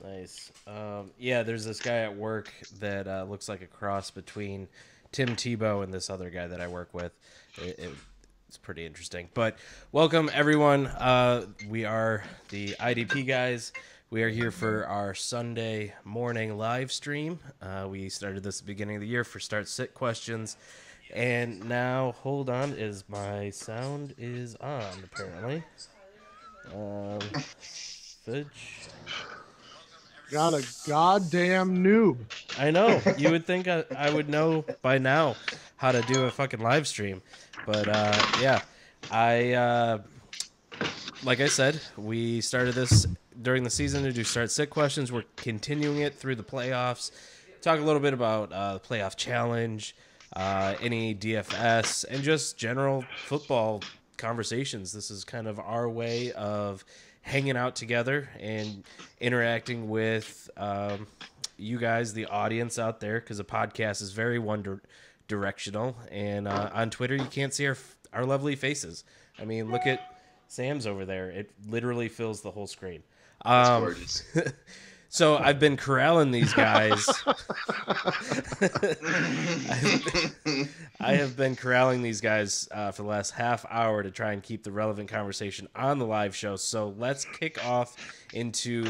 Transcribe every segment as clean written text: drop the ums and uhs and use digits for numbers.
Nice. Yeah, there's this guy at work that looks like a cross between Tim Tebow and this other guy that I work with. It's pretty interesting. But welcome, everyone. We are the IDP guys. We are here for our Sunday morning live stream. We started this at the beginning of the year for start-sit questions. And now, hold on, my sound is on, apparently. Fudge. Got a goddamn noob. I know. You would think I would know by now how to do a fucking live stream. But, yeah. Like I said, we started this during the season to do start-sit questions. We're continuing it through the playoffs. Talk a little bit about the playoff challenge, any DFS, and just general football conversations. This is kind of our way of hanging out together and interacting with you guys, the audience out there, because the podcast is very one-directional. And on Twitter, you can't see our lovely faces. I mean, look at Sam's over there. It literally fills the whole screen. That's gorgeous. So I've been corralling these guys. I have been corralling these guys for the last half hour to try and keep the relevant conversation on the live show. So let's kick off into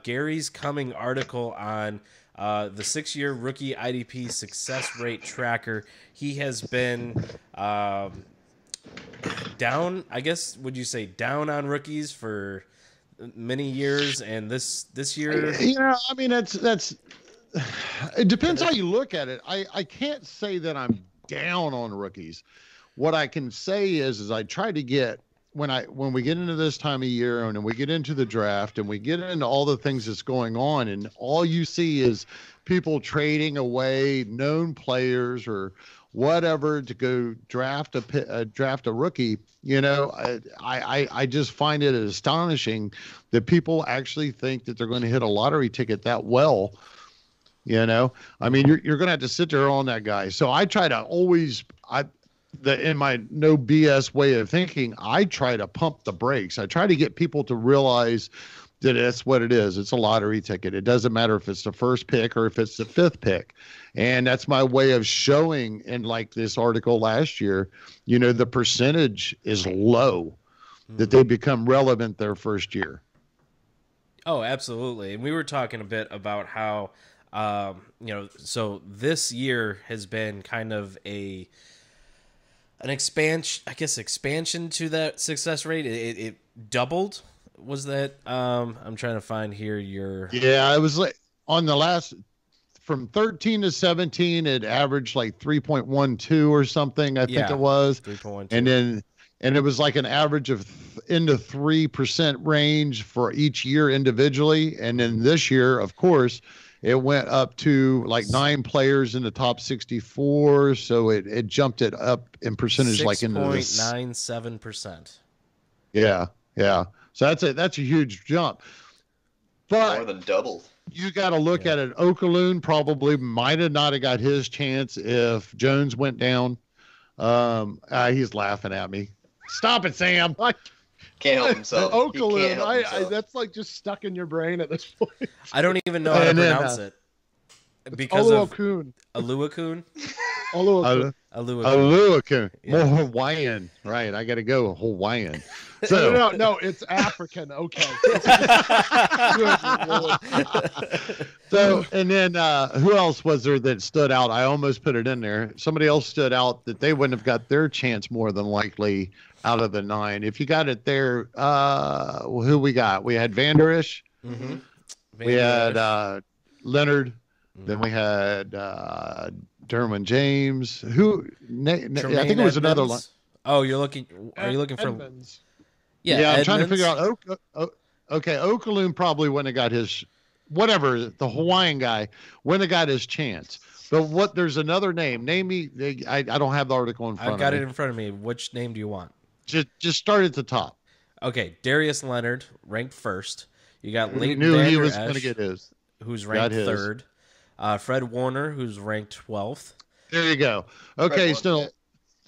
Gary's coming article on the 6-year rookie IDP success rate tracker. He has been down, I guess, would you say down on rookies for many years, and this year, I mean, that's it depends how you look at it. I can't say that I'm down on rookies. What I can say is I try to get when we get into this time of year and we get into the draft and we get into all the things that's going on, and all you see is people trading away known players or whatever to go draft a rookie. I just find it astonishing that people actually think that they're going to hit a lottery ticket that well. I mean, you're going to have to sit there on that guy. So I try to always, in my no BS way of thinking, I try to pump the brakes. I try to get people to realize that that's what it is. It's a lottery ticket. It doesn't matter if it's the first pick or if it's the fifth pick. And that's my way of showing, in like this article last year, the percentage is low that they become relevant their first year. Oh, absolutely. And we were talking a bit about how, so this year has been kind of an expansion to that success rate. It doubled. Was that, I'm trying to find here it was like on the last, from 13 to 17, it averaged like 3.12 or something. I think it was 3.12. And it was like an average of in the 3% range for each year individually. And then this year, of course, it went up to like 9 players in the top 64. So it jumped it up in percentage, like into 6.97%. Yeah. Yeah. So that's a huge jump. But more than double. You got to look at it. Okaloon probably might have not have got his chance if Jones went down. He's laughing at me. Stop it, Sam. Can't help himself. Okaloon. That's like just stuck in your brain at this point. I don't even know how to pronounce it. Because Oluokun. Aluakun? Aluakun. More Hawaiian. Right. I got to go Hawaiian. So no, it's African. Okay. So, and then who else was there that stood out? I almost put it in there. Somebody else stood out that they wouldn't have got their chance more than likely out of the 9. If you got it there, who we got? We had Van Der Esch. Mm-hmm. We had Leonard. Mm-hmm. Then we had Derwin James. I think it was another one. Oh, are you looking for Edmonds? Yeah, I'm trying to figure out. Okay, Okaloon probably wouldn't have got his, whatever, the Hawaiian guy wouldn't have got his chance. But there's another name. Name me. I don't have the article in front of me. I've got it in front of me. Which name do you want? Just start at the top. Okay, Darius Leonard, ranked first. You got Leighton knew Van he Der was Esch, going to get his. Who's ranked third. Fred Warner, who's ranked 12th. There you go. Okay, so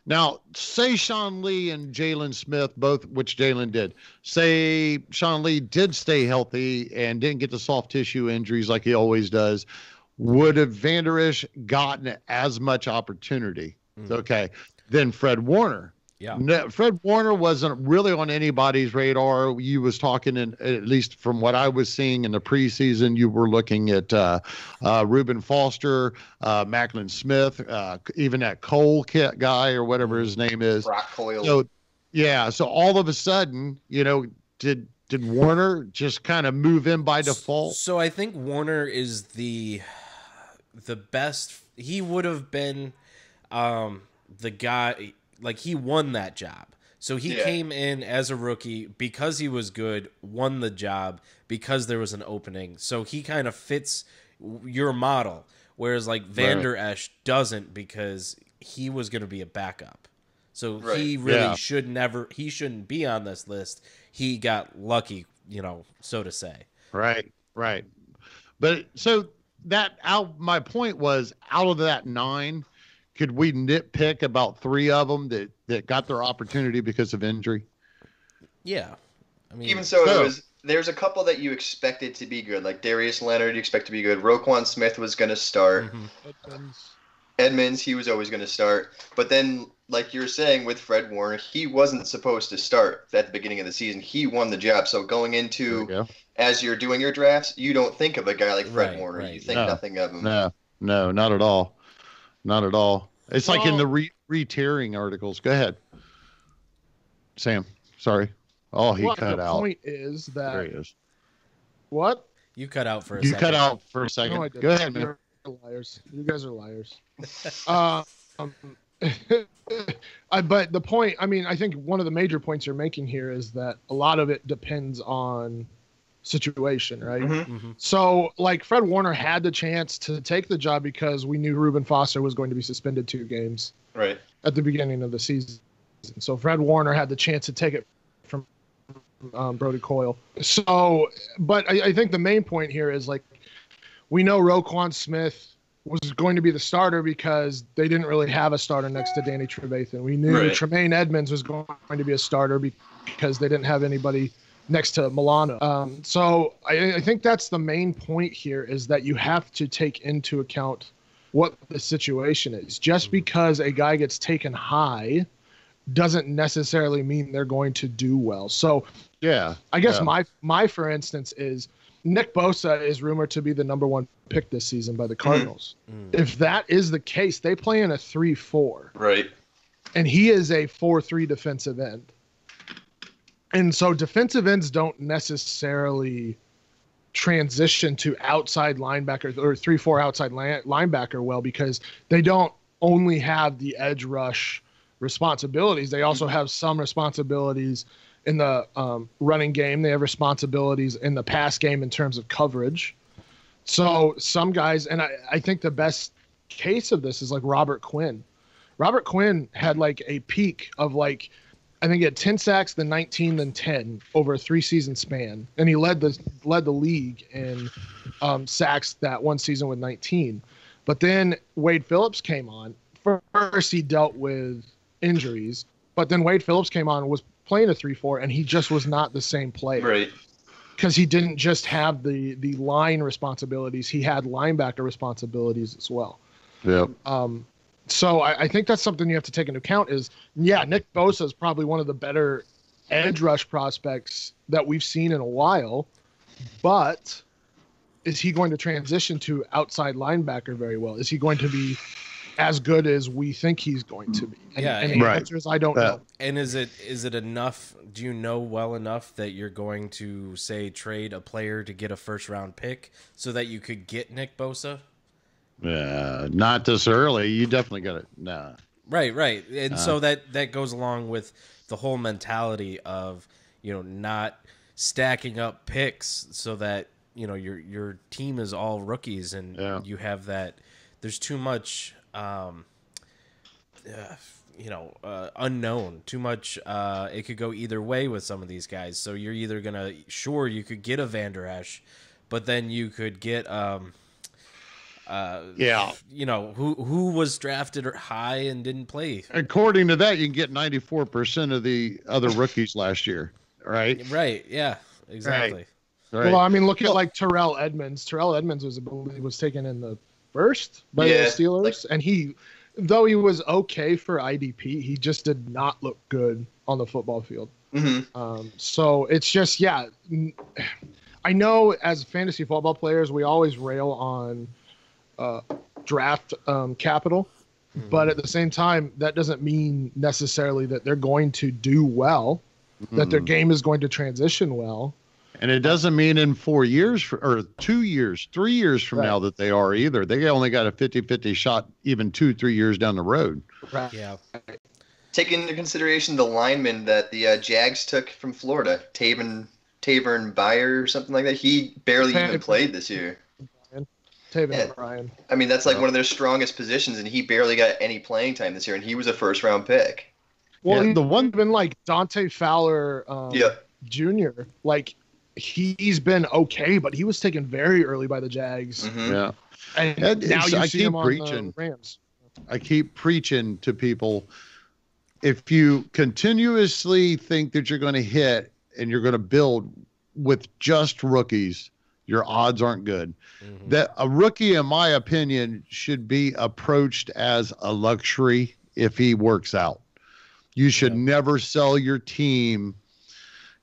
Now, say Sean Lee and Jalen Smith, both, which Jalen did, say Sean Lee did stay healthy and didn't get the soft tissue injuries like he always does. Would have Vander Esch gotten as much opportunity? Okay. Then Fred Warner. Yeah. No, Fred Warner wasn't really on anybody's radar. You was talking, at least from what I was seeing in the preseason, you were looking at Reuben Foster, Macklin Smith, even that Cole kit guy or whatever his name is. Brock Coyle. So, yeah. So all of a sudden, did Warner just kind of move in by default? So I think Warner is the best. He would have been the guy. Like, he won that job. So he came in as a rookie because he was good, won the job because there was an opening. So he kind of fits your model, whereas like Vander Esch doesn't, because he was going to be a backup. So he really shouldn't be on this list. He got lucky, so to say. Right. But so my point was, out of that 9, could we nitpick about 3 of them that got their opportunity because of injury? Yeah. I mean, even so, there's a couple that you expected to be good, like Darius Leonard, you expect to be good. Roquan Smith was going to start. Edmonds, he was always going to start. But then, like you're saying with Fred Warner, he wasn't supposed to start at the beginning of the season. He won the job. So going as you're doing your drafts, you don't think of a guy like Fred Warner. You think nothing of him. No, not at all. Not at all. It's like in the re-tiering articles. Go ahead, Sam. Sorry. Oh, he cut out. The point is that... There he is. What? You cut out for a second. You cut out for a second. No, I didn't. Go ahead, man. You're liars. You guys are liars. But the point, I think one of the major points you're making here is that a lot of it depends on situation, right? So like Fred Warner had the chance to take the job because we knew Reuben Foster was going to be suspended 2 games at the beginning of the season. So Fred Warner had the chance to take it from Brody Coyle. So, but I think the main point here is, like, we know Roquan Smith was going to be the starter because they didn't really have a starter next to Danny Trevathan. We knew Tremaine Edmonds was going to be a starter because they didn't have anybody next to Milano. So I think that's the main point here, is that you have to take into account what the situation is. Just because a guy gets taken high doesn't necessarily mean they're going to do well. So I guess my for instance is Nick Bosa is rumored to be the number 1 pick this season by the Cardinals. If that is the case, they play in a 3-4. Right. And he is a 4-3 defensive end. And so defensive ends don't necessarily transition to outside linebacker or 3-4 outside linebacker well, because they don't only have the edge rush responsibilities. They also have some responsibilities in the running game. They have responsibilities in the pass game in terms of coverage. So some guys, and I think the best case of this is like Robert Quinn. Robert Quinn had like a peak of like, I think he had 10 sacks, then 19, then 10 over a 3-season span. And he led the league in sacks that one season with 19. But then Wade Phillips came on. First, he dealt with injuries, but then Wade Phillips came on and was playing a 3-4, and he just was not the same player. Right. Because he didn't just have the line responsibilities. He had linebacker responsibilities as well. Yeah. So I think that's something you have to take into account is, Nick Bosa is probably one of the better edge rush prospects that we've seen in a while, but is he going to transition to outside linebacker very well? Is he going to be as good as we think he's going to be? And the answer is I don't know. And is it enough? Do you know well enough that you're going to, say, trade a player to get a first-round pick so that you could get Nick Bosa? Not this early. You definitely got it. Nah. Right. And so that goes along with the whole mentality of, not stacking up picks so that, your team is all rookies and you have that. There's too much, unknown, too much. It could go either way with some of these guys. So you're either going to, you could get a Vander Esch, but then you could get, who was drafted high and didn't play. According to that, you can get 94% of the other rookies last year, right? Right. Yeah. Exactly. Right. Well, I mean, look at like Terrell Edmonds. Terrell Edmonds was taken in the first by the Steelers, and though he was okay for IDP, he just did not look good on the football field. Mm-hmm. So it's just, I know as fantasy football players, we always rail on draft capital, but at the same time, that doesn't mean necessarily that they're going to do well, that their game is going to transition well. And it doesn't mean in 4 years or 2 years, 3 years from now that they are either. They only got a 50-50 shot even 2-3 years down the road. Right. Yeah. Take into consideration the lineman that the Jags took from Florida, Tavern Byer or something like that. He barely even played this year. Taven Bryan. I mean, that's like one of their strongest positions, and he barely got any playing time this year, and he was a first-round pick. Well, the one been like Dante Fowler Jr., like he's been okay, but he was taken very early by the Jags. Mm-hmm. Yeah. And now you see him on the Rams. I keep preaching to people, if you continuously think that you're going to hit and you're going to build with just rookies, your odds aren't good. Mm-hmm. That a rookie, in my opinion, should be approached as a luxury if he works out. You should never sell your team.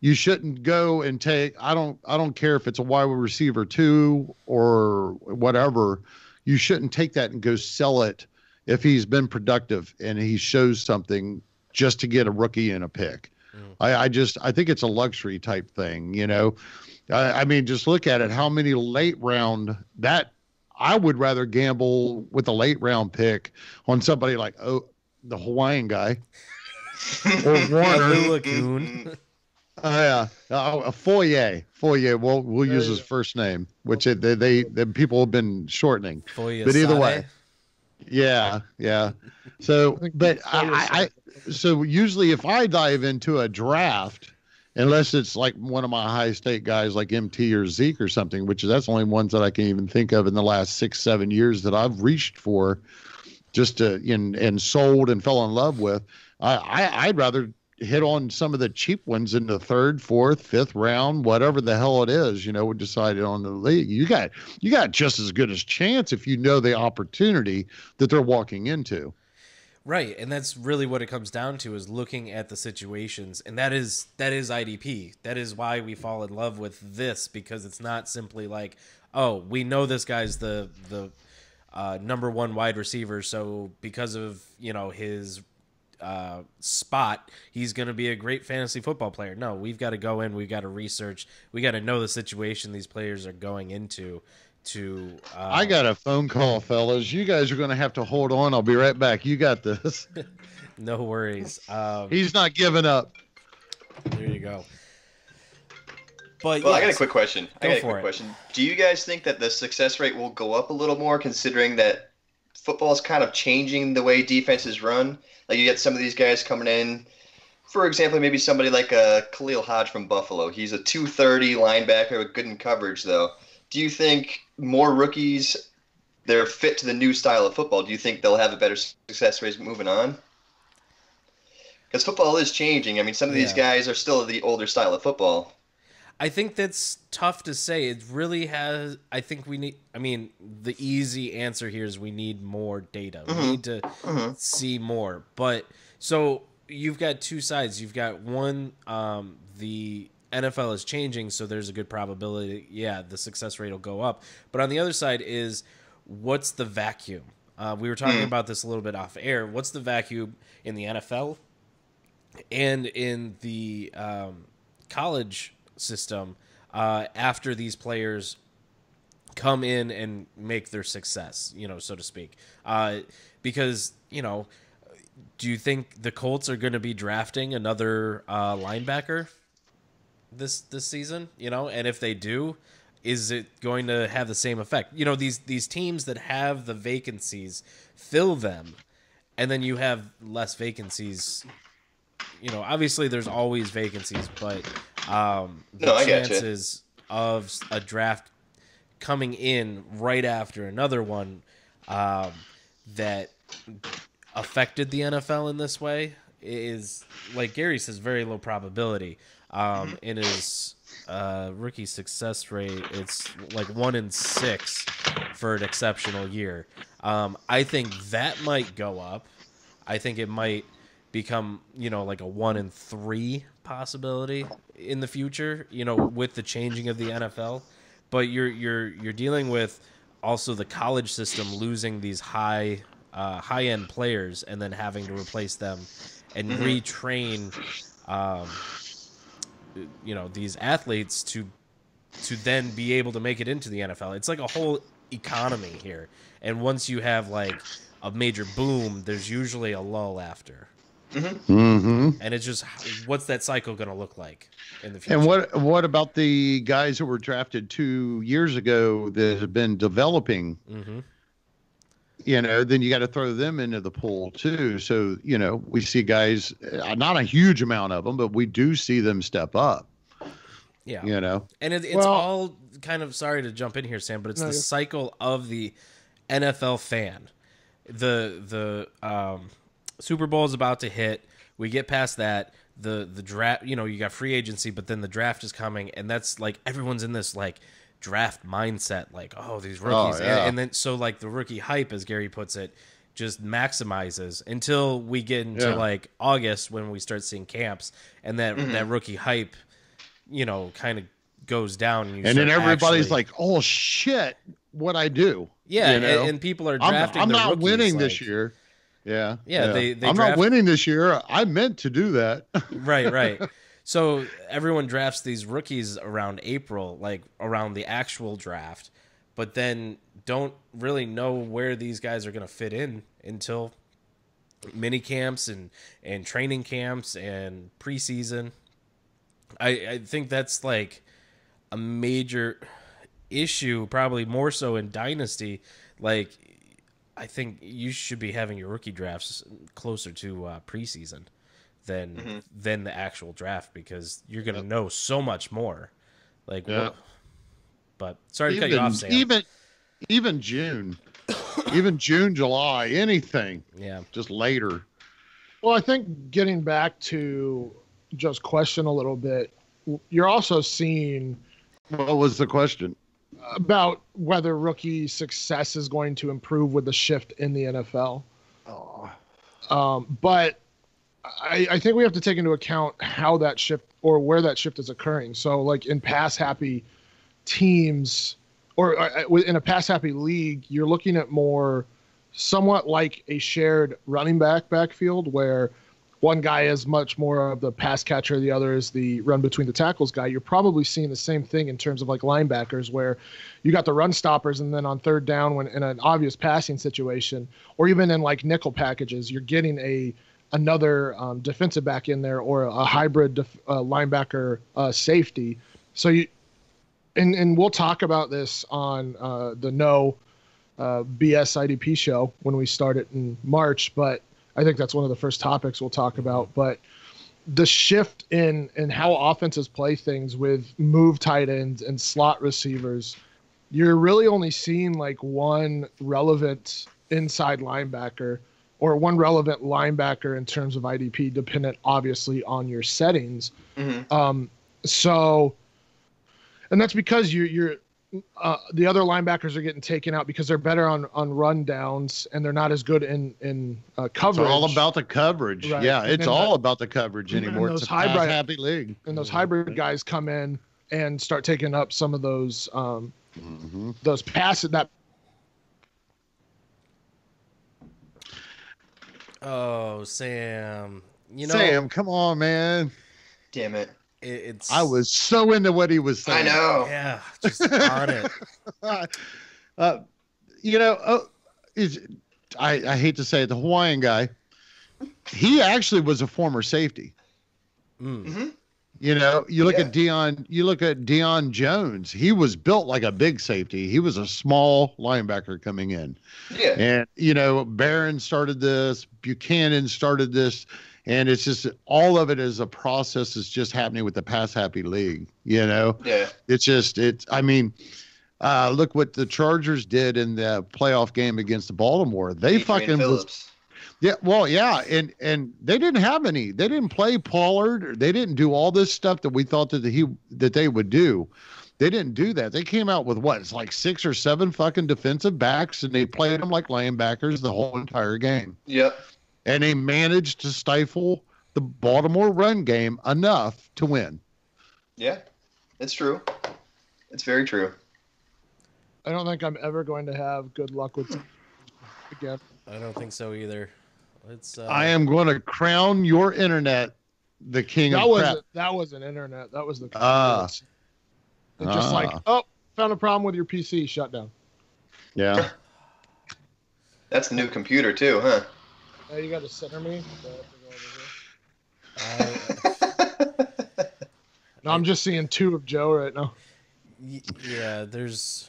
You shouldn't go and take, I don't care if it's a wide receiver 2 or whatever. You shouldn't take that and go sell it if he's been productive and he shows something just to get a rookie and a pick. I think it's a luxury type thing, you know. I mean, just look at it. How many late round that I would rather gamble with a late round pick on somebody like the Hawaiian guy or Warner. Foye. We'll use his first name, which they people have been shortening. Foye but either Sade. way, yeah. So, but so usually if I dive into a draft, unless it's like one of my high state guys like MT or Zeke or something, that's only ones that I can even think of in the last 6-7 years that I've reached for just to and sold and fell in love with. I'd rather hit on some of the cheap ones in the 3rd, 4th, 5th round, whatever the hell it is, we decided on the league. You got just as good as chance if you know the opportunity that they're walking into. Right, and that's really what it comes down to, is looking at the situations, and that is IDP. That is why we fall in love with this, because it's not simply like, oh, we know this guy's the number 1 wide receiver, so because of his spot, he's going to be a great fantasy football player. No, we've got to go in, we've got to research, we got to know the situation these players are going into. I got a phone call, fellas. You guys are going to have to hold on. I'll be right back. You got this. No worries. He's not giving up. There you go. But I got a quick question. Do you guys think that the success rate will go up a little more, considering that football is kind of changing the way defenses run? Like, you get some of these guys coming in. For example, maybe somebody like Khalil Hodge from Buffalo. He's a 230 linebacker with good in coverage, though. Do you think more rookies, they're fit to the new style of football? Do you think they'll have a better success rate moving on? Because football is changing. I mean, some of these guys are still the older style of football. I think that's tough to say. It really has. I think we need. I mean, the easy answer here is we need more data. We need to see more. But so you've got two sides. You've got one, the NFL is changing, so there's a good probability, the success rate will go up. But on the other side is, what's the vacuum? We were talking about this a little bit off air. What's the vacuum in the NFL and in the college system after these players come in and make their success, so to speak? Because, do you think the Colts are going to be drafting another linebacker this season, and if they do, is it going to have the same effect? These teams that have the vacancies fill them, and then you have less vacancies. Obviously there's always vacancies, but the chances of a draft coming in right after another one that affected the NFL in this way is, like Gary says, very low probability. In his rookie success rate, it's like 1 in 6 for an exceptional year. I think that might go up. I think it might become, like a 1 in 3 possibility in the future, with the changing of the NFL. But you're dealing with also the college system losing these high-end players and then having to replace them and retrain these athletes to then be able to make it into the NFL. It's like a whole economy here. And once you have like a major boom, there's usually a lull after. And it's just, what's that cycle going to look like in the future? And what about the guys who were drafted 2 years ago that have been developing? Then you got to throw them into the pool too. So, we see guys, not a huge amount of them, but we do see them step up. Yeah. And it's all kind of, sorry to jump in here, Sam, but it's the cycle of the NFL fan. The Super Bowl is about to hit. We get past that. The draft, you got free agency, but then the draft is coming, and that's like everyone's in this like draft mindset, like, oh, these rookies. And then so like the rookie hype, as Gary puts it, just maximizes until we get into like August when we start seeing camps, and that rookie hype, kind of goes down. And then everybody's like, oh shit, what I do? Yeah, and people are drafting. I'm not rookies, winning this year. Yeah. They I'm not winning this year. I meant to do that. Right. So everyone drafts these rookies around April, like around the actual draft, but then don't really know where these guys are going to fit in until mini camps and training camps and preseason. I think that's like a major issue, probably more so in Dynasty. Like, I think you should be having your rookie drafts closer to preseason than the actual draft, because you're going to know so much more. Like, but sorry to cut you off, Sam. Even June, June, July, anything. Yeah, just later. Well, I think getting back to just question a little bit, you're also seeing. What was the question? About whether rookie success is going to improve with the shift in the NFL. But I think we have to take into account how that shift or where that shift is occurring. So like in pass happy teams or in a pass happy league, you're looking at more somewhat like a shared running backfield where one guy is much more of the pass catcher, the other is the run between the tackles guy. You're probably seeing the same thing in terms of like linebackers, where you got the run stoppers, and then on third down, when in an obvious passing situation, or even in like nickel packages, you're getting another defensive back in there, or a hybrid linebacker safety. So and we'll talk about this on the No BS IDP show when we start it in March, but I think that's one of the first topics we'll talk about. But the shift in how offenses play things with move tight ends and slot receivers, you're really only seeing like one relevant inside linebacker or one relevant linebacker in terms of IDP, dependent obviously on your settings. So, and that's because you're the other linebackers are getting taken out because they're better on run downs and they're not as good in coverage. It's all about the coverage. Right. Yeah, it's all about the coverage anymore. It's a pass happy league. And those hybrid guys come in and start taking up some of those passes that. Oh, Sam. Sam, come on, man. Damn it. I was so into what he was saying. I know. Yeah, just on it. I hate to say it, the Hawaiian guy, he actually was a former safety. You look at Deion Jones. He was built like a big safety. He was a small linebacker coming in. Yeah. And Barron started this, Buchanan started this. And it's just all of it as a process is just happening with the pass happy league, Yeah. It's just, Look what the Chargers did in the playoff game against Baltimore. They Adrian fucking Phillips. yeah, well, yeah, and they didn't have any. They didn't play Pollard. They didn't do all this stuff that we thought that they would do. They didn't do that. They came out with what? It's like 6 or 7 fucking defensive backs, and they played them like linebackers the whole entire game. Yep. And they managed to stifle the Baltimore run game enough to win. Yeah, it's true. It's very true. I don't think I'm ever going to have good luck with again. I don't think so either. I am going to crown your internet the king of crap. That wasn't internet. That was the computer. It's just like, oh, found a problem with your PC, shut down. Yeah. That's the new computer too, huh? Now you got to center me. No, I'm just seeing 2 of Joe right now. Yeah, there's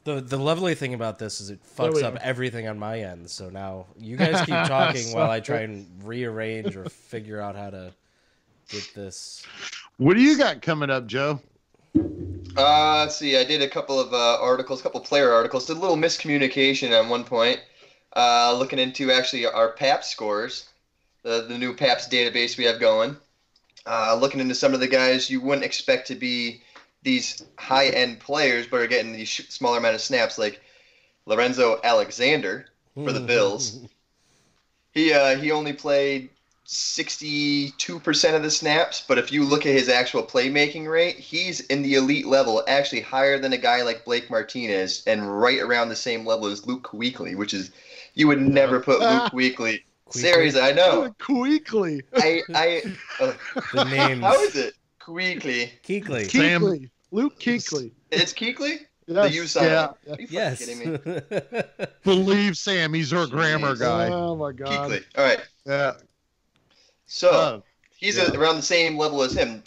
the lovely thing about this is it fucks up everything on my end. So now you guys keep talking while I try and rearrange or figure out how to get this. What do you got coming up, Joe? Let's see. I did a couple of articles, a couple player articles. Did a little miscommunication at one point. Looking into actually our PAPS scores, the new PAPS database we have going. Looking into some of the guys you wouldn't expect to be these high-end players, but are getting these smaller amount of snaps, like Lorenzo Alexander for the Bills. He only played 62% of the snaps, but if you look at his actual playmaking rate, he's in the elite level, actually higher than a guy like Blake Martinez, and right around the same level as Luke Kuechly, which is you would never put Luke Kuechly. Seriously, I know. Kuechly. The name. How is it? Kuechly. Kuechly. Luke Kuechly. It's Kuechly? Yes. The U sign. Yeah. Are you Yes. fucking kidding me? Believe Sam, he's our grammar guy. Oh my god. Kuechly. All right. Yeah. So he's around the same level as him.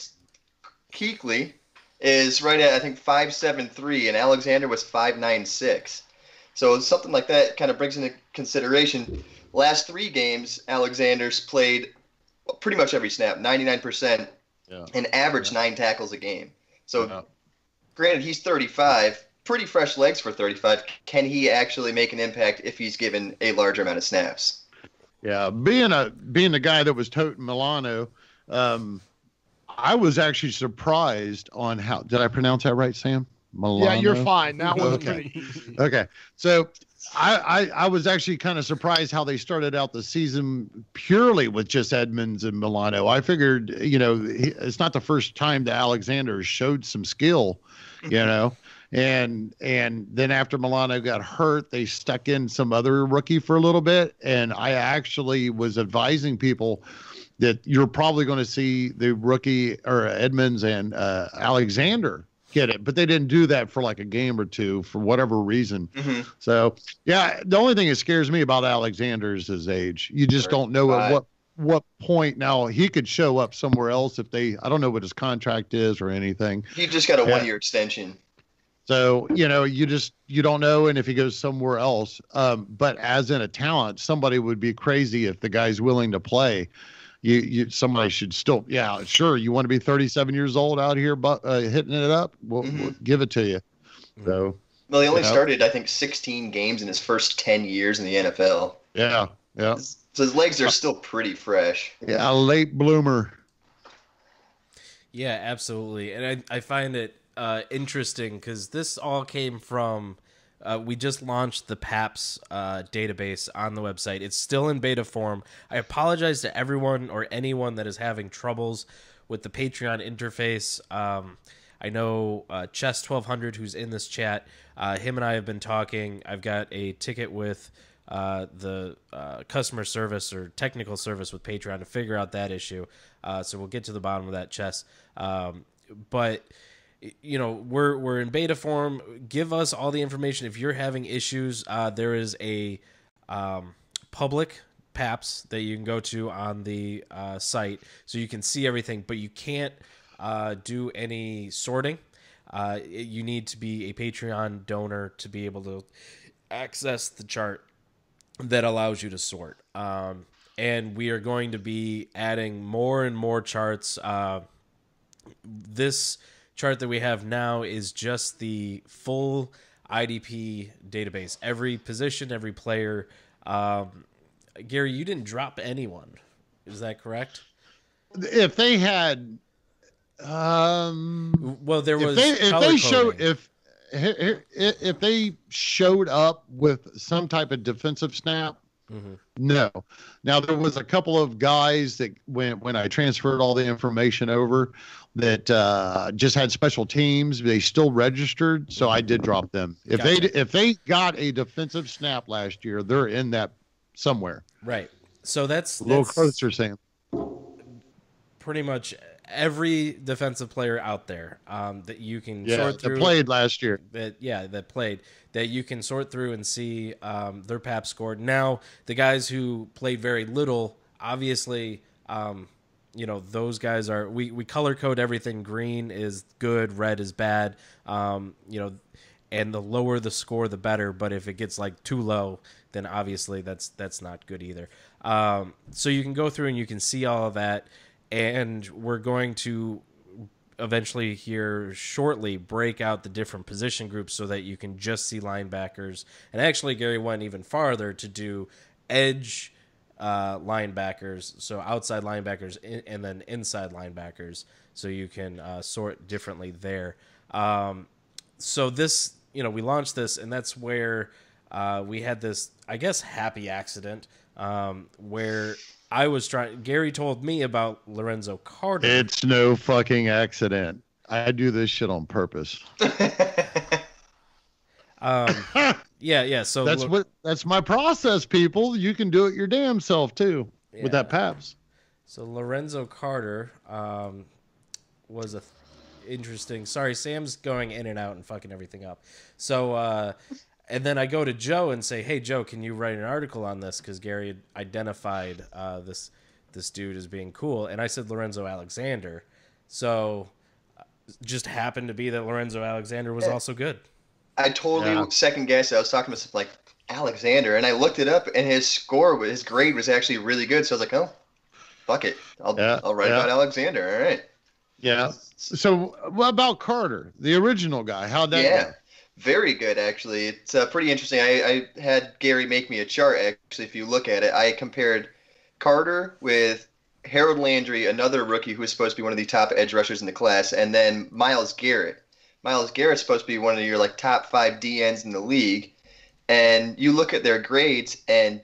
Kuechly is right at I think 5'7" and Alexander was 5'9". So something like that kind of brings into consideration. Last 3 games, Alexander's played pretty much every snap, 99%, and averaged 9 tackles a game. So, granted, he's 35, pretty fresh legs for 35. Can he actually make an impact if he's given a larger amount of snaps? Yeah, being the guy that was toting Milano, I was actually surprised on how. Did I pronounce that right, Sam? Milano? Yeah, you're fine. That was okay. Okay, so I was actually kind of surprised how they started out the season purely with just Edmonds and Milano. I figured, it's not the first time that Alexander showed some skill, and then after Milano got hurt, they stuck in some other rookie for a little bit. And I actually was advising people that you're probably going to see the rookie or Edmonds and Alexander get it, but they didn't do that for like a game or two for whatever reason. Mm-hmm. So yeah, the only thing that scares me about Alexander is his age. You just don't know at what point. Now he could show up somewhere else if I don't know what his contract is or anything. He just got a 1-year extension. So, you don't know. And if he goes somewhere else, but as in a talent, somebody would be crazy if the guy's willing to play. Somebody should still, sure. You want to be 37 years old out here, but hitting it up, we'll give it to you. So, well, he only started, I think, 16 games in his first 10 years in the NFL. Yeah. So his legs are still pretty fresh. Yeah, a late bloomer. Yeah, absolutely. And I find it interesting because this all came from we just launched the PAPS database on the website. It's still in beta form. I apologize to everyone or anyone that is having troubles with the Patreon interface. I know Chess 1200, who's in this chat, him and I have been talking. I've got a ticket with the customer service or technical service with Patreon to figure out that issue. So we'll get to the bottom of that, Chess. But we're in beta form. Give us all the information if you're having issues. There is a public PAPS that you can go to on the site, so you can see everything, but you can't do any sorting. You need to be a Patreon donor to be able to access the chart that allows you to sort. And we are going to be adding more and more charts. This chart that we have now is just the full IDP database. Every position, every player. Gary, you didn't drop anyone. Is that correct? If they had, well, there was if they showed up with some type of defensive snap. Mm-hmm. No. Now there was a couple of guys that when I transferred all the information over that just had special teams, they still registered, so I did drop them. If they got a defensive snap last year, they're in that somewhere. Right. So that's a little closer, Sam. Pretty much every defensive player out there that you can sort through that played last year. That played that you can sort through and see their PAP score. Now the guys who played very little, obviously, those guys are we color code everything. Green is good, red is bad. And the lower the score, the better. But if it gets like too low, then obviously that's not good either. So you can go through and you can see all of that. And we're going to eventually here shortly break out the different position groups so that you can just see linebackers. And actually, Gary went even farther to do edge linebackers, so outside linebackers and then inside linebackers, so you can sort differently there. So this, we launched this, and that's where we had this, I guess, happy accident where I was trying. Gary told me about Lorenzo Carter. It's no fucking accident. I do this shit on purpose. Yeah. So that's my process, people. You can do it your damn self too with that PAPS. So Lorenzo Carter was interesting. Sorry, Sam's going in and out and fucking everything up. So. And then I go to Joe and say, "Hey, Joe, can you write an article on this?" Because Gary had identified this dude as being cool, and I said Lorenzo Alexander. So, just happened to be that Lorenzo Alexander was also good. I totally second guessed. I was talking to like Alexander, and I looked it up, and his grade was actually really good. So I was like, "Oh, fuck it, I'll write about Alexander." All right. Yeah. So, what about Carter, the original guy? How'd that go? Very good, actually. It's pretty interesting. I had Gary make me a chart, actually, if you look at it. I compared Carter with Harold Landry, another rookie who was supposed to be one of the top edge rushers in the class, and then Myles Garrett. Myles Garrett's supposed to be one of your top 5 DNs in the league. And you look at their grades, and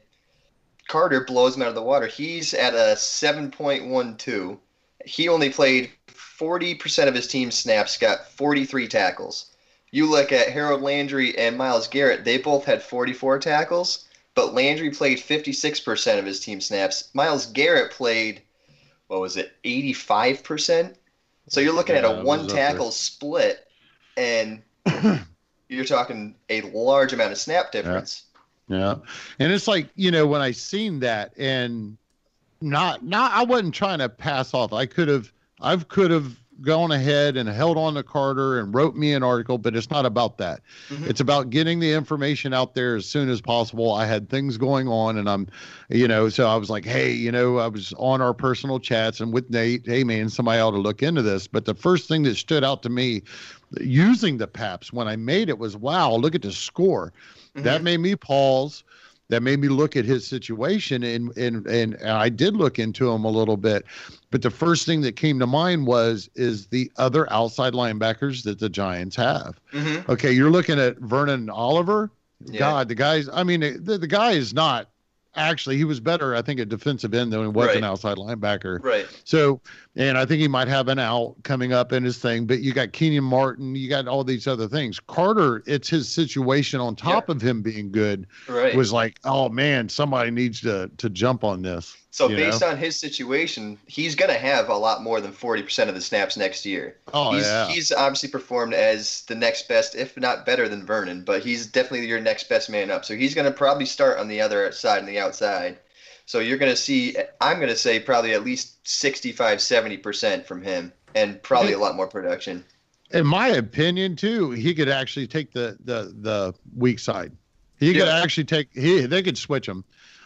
Carter blows him out of the water. He's at a 7.12. He only played 40% of his team's snaps, got 43 tackles. You look at Harold Landry and Myles Garrett, they both had 44 tackles, but Landry played 56% of his team snaps. Myles Garrett played, 85%? So you're looking at a one-tackle split, and you're talking a large amount of snap difference. Yeah. And it's like, when I seen that, and I wasn't trying to pass off. I could have gone ahead and held on to Carter and wrote me an article, but it's not about that. Mm-hmm. It's about getting the information out there as soon as possible. I had things going on, and I'm, so I was like, hey, I was on our personal chats and with Nate, hey man, somebody ought to look into this. But the first thing that stood out to me using the PAPS when I made it was, wow, look at the score. Mm-hmm. That made me pause. That made me look at his situation, and I did look into him a little bit. But the first thing that came to mind is the other outside linebackers that the Giants have. Mm-hmm. Okay, you're looking at Vernon Oliver. Yeah. God, the guy is not actually, he was better, I think, at defensive end than he was an outside linebacker. Right. So, and I think he might have an out coming up in his thing, but you got Keenan Martin, you got all these other things. Carter, it's his situation on top of him being good was like, oh man, somebody needs to jump on this. So based on his situation, he's going to have a lot more than 40% of the snaps next year. He's obviously performed as the next best, if not better than Vernon, but he's definitely your next best man up. So he's going to probably start on the other side, on the outside. So you're going to see, I'm going to say probably at least 65, 70% from him, and probably a lot more production. In my opinion, too, he could actually take the weak side. He could actually they could switch him.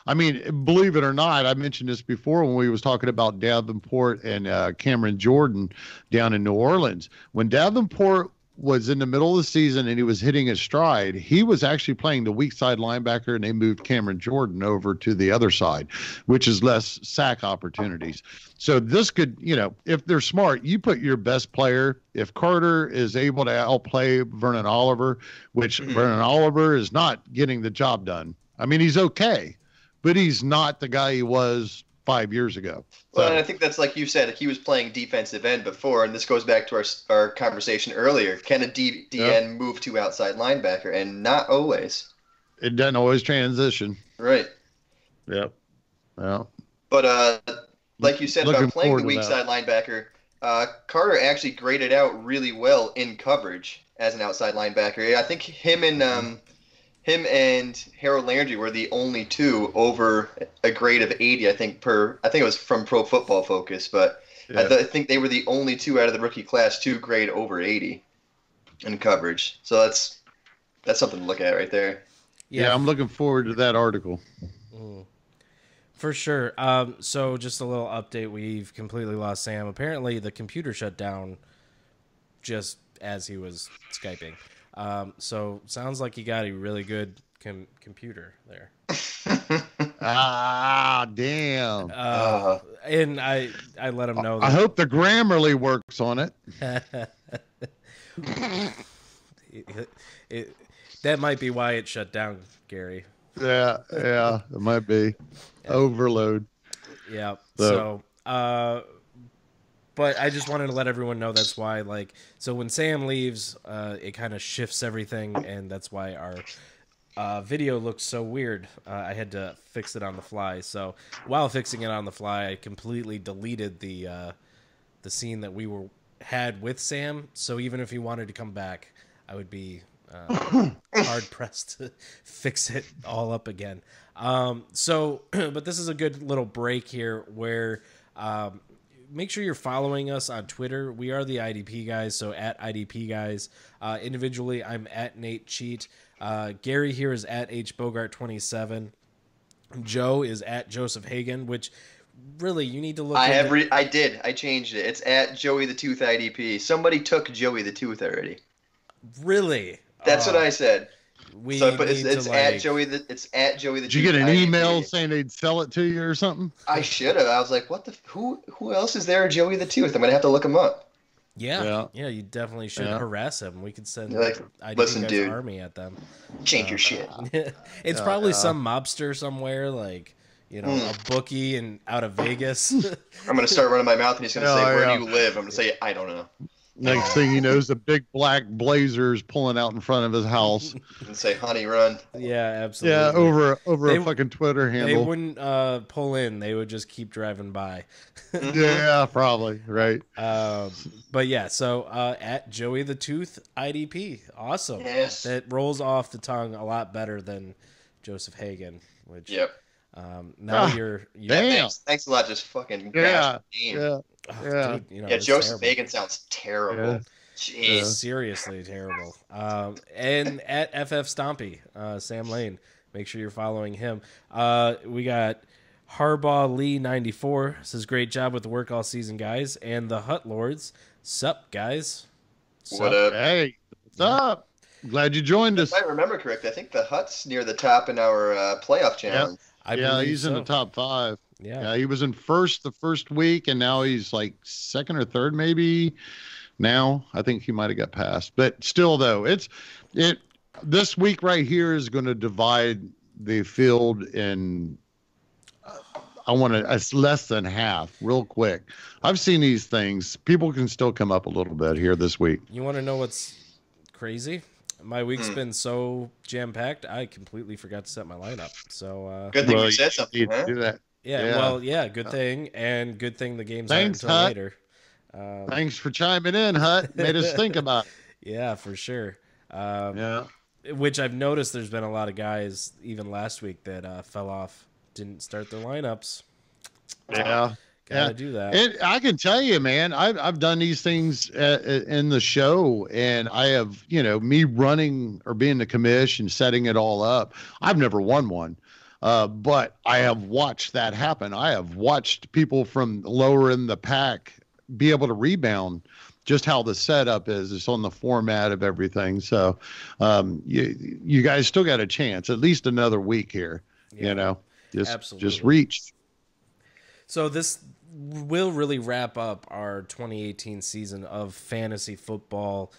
I mean, believe it or not, I mentioned this before when we was talking about Davenport and Cameron Jordan down in New Orleans. When Davenport was in the middle of the season and he was hitting his stride, he was actually playing the weak side linebacker, and they moved Cameron Jordan over to the other side, which is less sack opportunities. So this could, if they're smart, you put your best player. If Carter is able to outplay Vernon Oliver, which Vernon Oliver is not getting the job done. I mean, he's okay, but he's not the guy he was 5 years ago. Well, and I think that's like you said, he was playing defensive end before, and this goes back to our conversation earlier. Can a DN move to outside linebacker? And not always. It doesn't always transition. Right. Yep. Well. But like you said about playing the weak side linebacker, Carter actually graded out really well in coverage as an outside linebacker. I think him and Harold Landry were the only two over a grade of 80, I think it was from Pro Football Focus, but I think they were the only two out of the rookie class to grade over 80 in coverage. So that's something to look at right there. Yeah, I'm looking forward to that article. For sure. So just a little update. We've completely lost Sam. Apparently the computer shut down just as he was Skyping. So sounds like you got a really good computer there. Damn. And I let him know that. I hope the Grammarly works on it. That might be why it shut down, Gary. Yeah, it might be overload. Yeah. So, but I just wanted to let everyone know that's why, so when Sam leaves, it kind of shifts everything, and that's why our video looks so weird. I had to fix it on the fly. So while fixing it on the fly, I completely deleted the scene that we had with Sam. So even if he wanted to come back, I would be hard pressed to fix it all up again. But this is a good little break here where make sure you're following us on Twitter. We are the IDP guys, so at IDP guys. Individually, I'm at Nate Cheat. Gary here is at HBogart27. Joe is at Joseph Hagan, which really you need to look. I changed it. It's at Joey the Tooth IDP. Somebody took Joey the Tooth already. Really? That's what I said. It's at Joey the Tooth. Did you get an email saying they'd sell it to you or something? I should have. I was like, what who else is there? Joey the Tooth. I'm gonna have to look him up. Yeah. You definitely should harass him. We could send listen, dude, army at them. Change your shit. It's probably some mobster somewhere, a bookie out of Vegas. I'm gonna start running my mouth, and he's gonna say, "Where do you live?" I'm gonna say, "I don't know." Next thing he knows, a big black blazer is pulling out in front of his house. And say, "Honey, run." Yeah, absolutely. Yeah, over a fucking Twitter handle. They wouldn't pull in. They would just keep driving by. Yeah, probably. Right. But yeah, so at Joey the Tooth IDP. Awesome. Yes. That rolls off the tongue a lot better than Joseph Hagan, which now you're damn. Thanks a lot. Just fucking yeah. Oh, dude, Joseph Hagan sounds terrible. Yeah. Jeez. Seriously terrible. And at FF Stompy, Sam Lane, make sure you're following him. We got Harbaugh Lee 94 says great job with the work all season, guys. And the Hut Lords, sup guys? What up? Hey, what's up? Glad you joined us. If I remember correctly, I think the Hut's near the top in our playoff challenge. Yeah, he's in the top 5. Yeah, he was in first the first week, and now he's like second or third, maybe. Now I think he might have got passed, but still, though, this week right here is going to divide the field in. It's less than half, real quick. I've seen these things. People can still come up a little bit here this week. You want to know what's crazy? My week's been so jam packed, I completely forgot to set my lineup. So good thing you said something. Do that. Yeah, good thing, and good thing the game's not until Hut. later. Thanks for chiming in, Hut. Made us think about it. Yeah, for sure. Which I've noticed there's been a lot of guys, even last week, that fell off, didn't start their lineups. Yeah. Gotta do that. I can tell you, man, I've done these things in the show, and I have, me running or being the commish and setting it all up. I've never won one. But I have watched that happen. I have watched people from lower in the pack be able to rebound. Just how the setup is, it's on the format of everything. So, you guys still got a chance, at least another week here. Yeah, just absolutely. reach. So this will really wrap up our 2018 season of fantasy football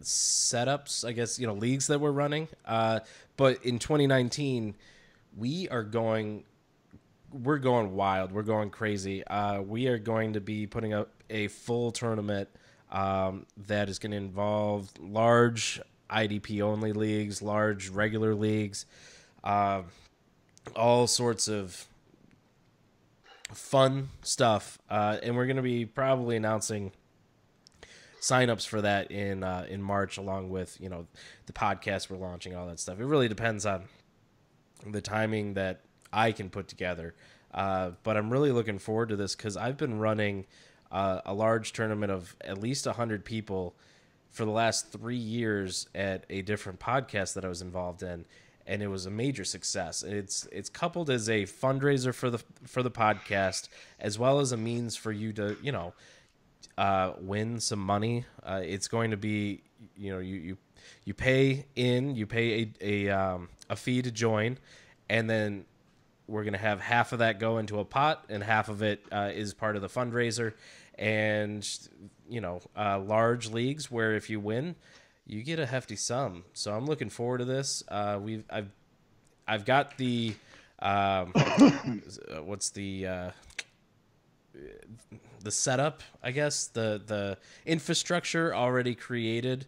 setups, I guess, leagues that we're running. But in 2019, we're going wild. We're going crazy. We are going to be putting up a full tournament that is going to involve large IDP only leagues, large regular leagues, all sorts of fun stuff. And we're going to be probably announcing signups for that in March, along with the podcast we're launching, all that stuff. It really depends on the timing that I can put together. But I'm really looking forward to this because I've been running a large tournament of at least 100 people for the last 3 years at a different podcast that I was involved in, and it was a major success. It's coupled as a fundraiser for the podcast, as well as a means for you to win some money. It's going to be you pay a fee to join, and then we're going to have half of that go into a pot, and half of it is part of the fundraiser. And, large leagues where if you win, you get a hefty sum. So I'm looking forward to this. I've got the what's the setup, I guess, the infrastructure already created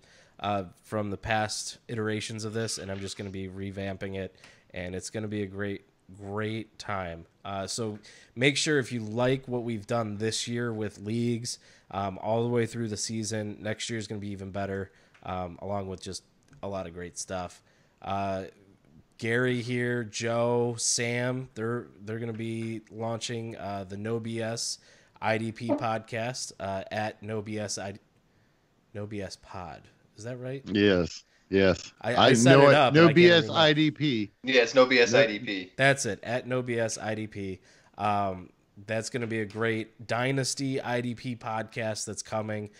from the past iterations of this, and I'm just going to be revamping it, and it's going to be a great time. So make sure, if you like what we've done this year with leagues all the way through the season, next year is going to be even better, along with just a lot of great stuff. Gary here, Joe, Sam, they're going to be launching the No BS IDP podcast at No BS Pod. Is that right? Yes. I set know it up. No BS IDP. Yeah, it's No BS IDP. That's it, at No BS IDP. That's going to be a great Dynasty IDP podcast that's coming.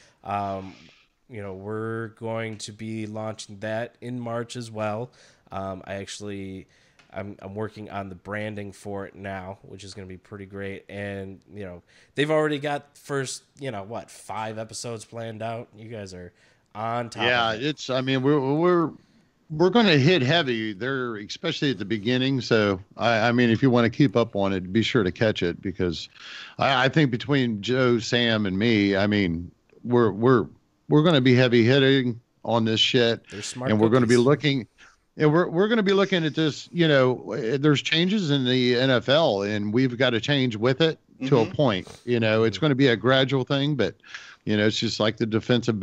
We're going to be launching that in March as well. I'm working on the branding for it now, which is going to be pretty great. And, they've already got first, 5 episodes planned out. You guys are on top of it. We're going to hit heavy there, especially at the beginning. So, if you want to keep up on it, be sure to catch it, because I think between Joe, Sam, and me, we're going to be heavy hitting on this shit. They're smart and we're going to be cookies. looking. And we're going to be looking at this, there's changes in the NFL, and we've got to change with it to a point. It's going to be a gradual thing, but, it's just like the defensive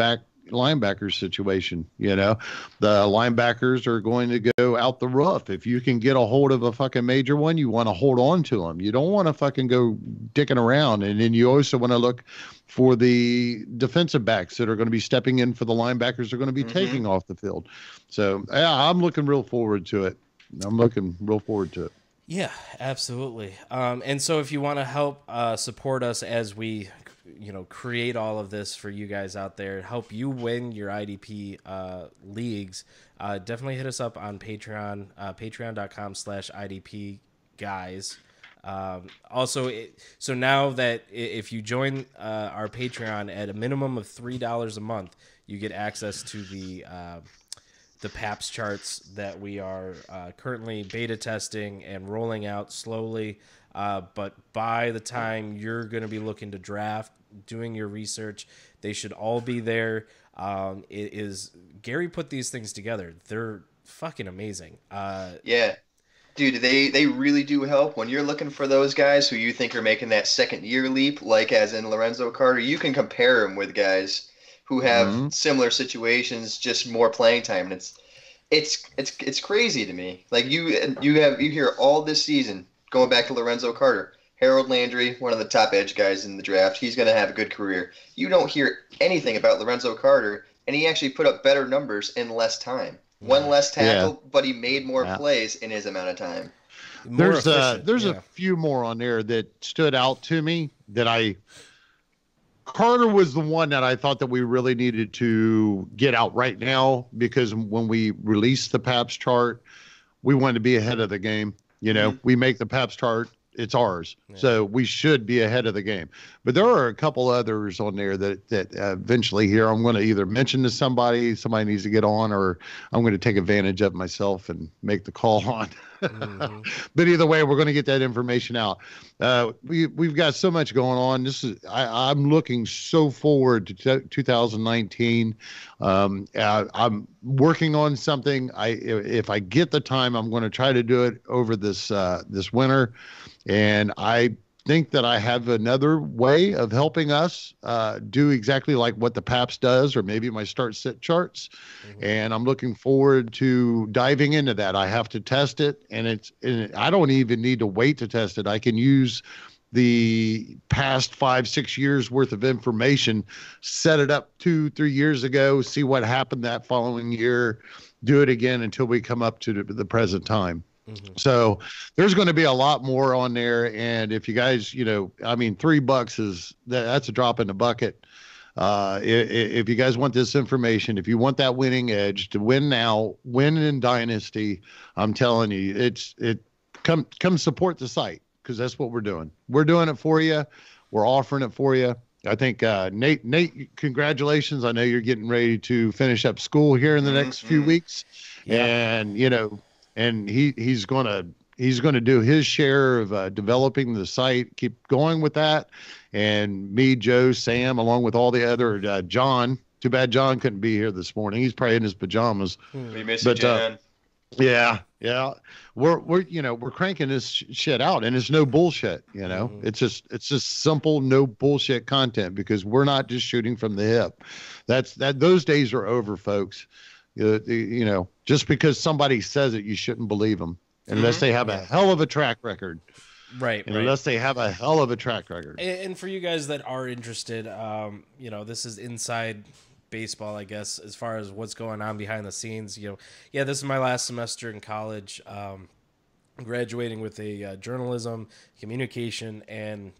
linebacker situation. The linebackers are going to go out the roof. If you can get a hold of a fucking major one, you want to hold on to them. You don't want to fucking go dicking around. And then you also want to look for the defensive backs that are going to be stepping in for the linebackers that are going to be taking off the field. So I'm looking real forward to it. Yeah, absolutely. And so if you want to help support us as we create all of this for you guys out there, help you win your IDP leagues, definitely hit us up on Patreon, patreon.com/IDP guys. So now that if you join our Patreon at a minimum of $3 a month, you get access to the PAPS charts that we are currently beta testing and rolling out slowly. But by the time you're going to be looking to draft, doing your research, they should all be there. Gary put these things together. They're fucking amazing. Yeah. Dude, they really do help. When you're looking for those guys who you think are making that second year leap, like as in Lorenzo Carter, you can compare him with guys who have similar situations, just more playing time. And it's crazy to me. Like you hear all this season, going back to Lorenzo Carter, Harold Landry, one of the top edge guys in the draft, he's going to have a good career. You don't hear anything about Lorenzo Carter, and he actually put up better numbers in less time. one less tackle, but he made more plays in his amount of time. There's a few more on there that stood out to me that Carter was the one that I thought that we really needed to get out right now, because when we released the PAPS chart, we wanted to be ahead of the game. You know, we make the PAPS chart, it's ours. Yeah. So we should be ahead of the game. But there are a couple others on there that eventually here I'm going to either mention to somebody needs to get on, or I'm going to take advantage of myself and make the call on. But either way, we're going to get that information out. We've got so much going on. I'm looking so forward to 2019. I'm working on something. If I get the time, I'm going to try to do it over this winter. And I think that I have another way of helping us do exactly like what the PAPS does, or maybe my start-sit charts. And I'm looking forward to diving into that. I have to test it, and I don't even need to wait to test it. I can use the past 5-6 years worth of information, set it up 2-3 years ago, see what happened that following year, do it again until we come up to the present time. So there's going to be a lot more on there. And if you guys, $3 that's a drop in the bucket. If you guys want this information, if you want that winning edge to win now, win in Dynasty, I'm telling you, come support the site, because that's what we're doing. We're doing it for you. We're offering it for you. I think, Nate, congratulations. I know you're getting ready to finish up school here in the next few weeks. Yeah. And he's going to do his share of developing the site, keep going with that. And me, Joe, Sam, along with all the other, John, too bad John couldn't be here this morning. He's probably in his pajamas. We miss you, John. Yeah. We're cranking this shit out, and it's no bullshit. It's just simple, no bullshit content, because we're not just shooting from the hip. Those days are over, folks. Just because somebody says it, you shouldn't believe them unless they have a hell of a track record. Right. Unless they have a hell of a track record. And for you guys that are interested, this is inside baseball, I guess, as far as what's going on behind the scenes. This is my last semester in college, graduating with a journalism, communication, and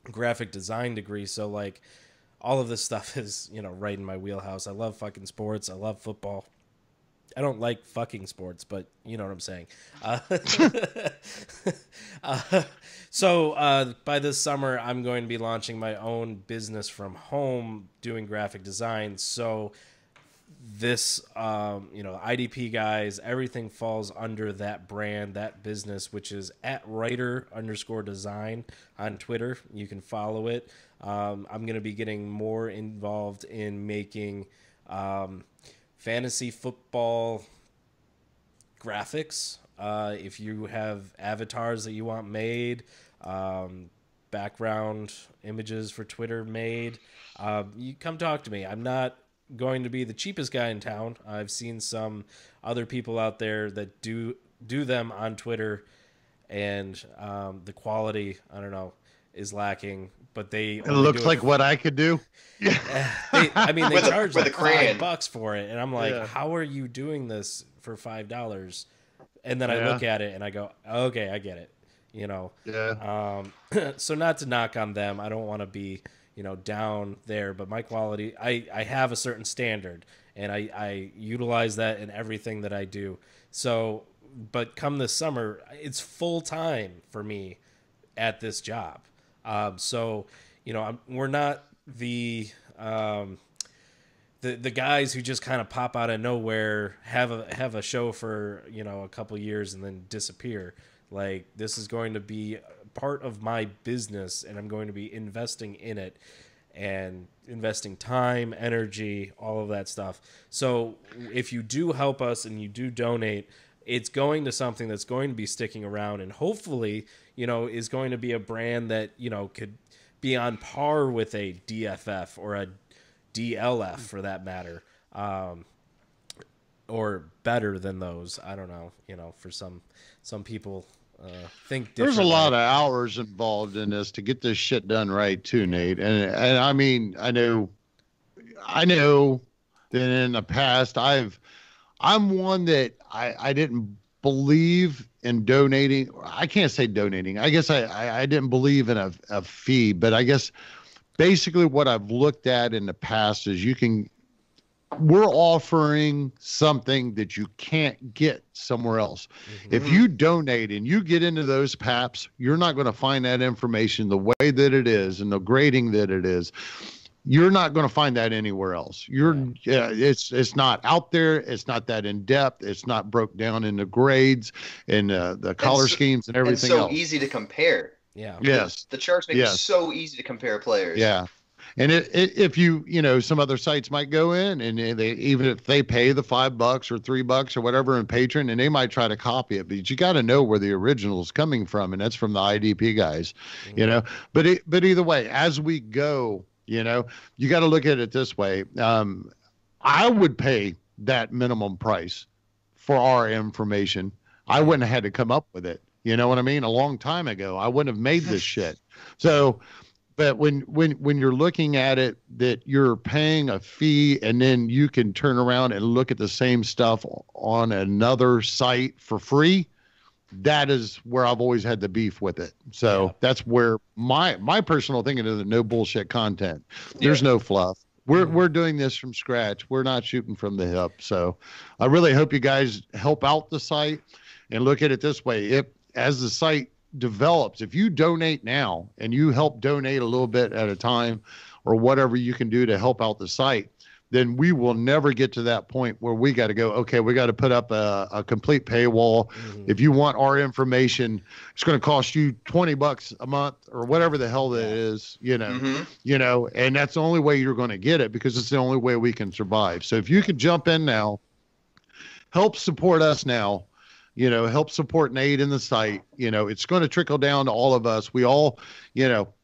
graphic design degree. So, all of this stuff is, right in my wheelhouse. I love fucking sports. I love football. I don't like fucking sports, but you know what I'm saying. So by this summer, I'm going to be launching my own business from home doing graphic design. So this, IDP guys, everything falls under that brand, that business, which is @writer_design on Twitter. You can follow it. I'm going to be getting more involved in making fantasy football graphics. If you have avatars that you want made, background images for Twitter made, you come talk to me. I'm not going to be the cheapest guy in town. I've seen some other people out there that do them on Twitter, and the quality, I don't know, is lacking. But it looks like what I could do. They charge like $5 for it, and I'm like, how are you doing this for $5? And then I look at it and I go, okay, I get it. So not to knock on them, I don't want to be down there, but my quality, I have a certain standard, and I utilize that in everything that I do. So, but come this summer, it's full time for me at this job. So, we're not the guys who just kind of pop out of nowhere, have a show for, a couple years and then disappear. Like, this is going to be part of my business, and I'm going to be investing in it and investing time, energy, all of that stuff. So if you do help us and you do donate, it's going to something that's going to be sticking around, and hopefully, is going to be a brand that, could be on par with a DFF or a DLF for that matter, or better than those. I don't know, for some people think differently. There's a lot of hours involved in this to get this shit done right too, Nate. And I mean, I know that in the past I've I'm one that I didn't believe in donating. I can't say donating. I guess I didn't believe in a fee, but I guess basically what I've looked at in the past is we're offering something that you can't get somewhere else. Mm-hmm. If you donate and you get into those PAPs, you're not going to find that information the way that it is and the grading that it is. You're not going to find that anywhere else. It's not out there. It's not that in depth. It's not broke down into grades and the color schemes and everything else. It's so easy to compare. Yeah. Yes. The charts make it so easy to compare players. Yeah. And if some other sites might go in and even if they pay the $5 or $3 or whatever in patron, and they might try to copy it, but you got to know where the original is coming from, and that's from the IDP guys, mm-hmm. But either way, as we go, you got to look at it this way. I would pay that minimum price for our information. I wouldn't have had to come up with it. You know what I mean? A long time ago, I wouldn't have made this shit. So. But when you're looking at it, that you're paying a fee and then you can turn around and look at the same stuff on another site for free, that is where I've always had the beef with it. So that's where my personal thinking is no bullshit content. There's no fluff. We're doing this from scratch. We're not shooting from the hip. So I really hope you guys help out the site and look at it this way. As the site develops, if you donate now and you help donate a little bit at a time or whatever you can do to help out the site, then we will never get to that point where we got to go, okay, we got to put up a complete paywall. Mm-hmm. If you want our information, it's going to cost you $20 a month or whatever the hell that is, mm-hmm. And that's the only way you're going to get it because it's the only way we can survive. So if you could jump in now, help support us now, help support Nate in the site. It's going to trickle down to all of us. We all,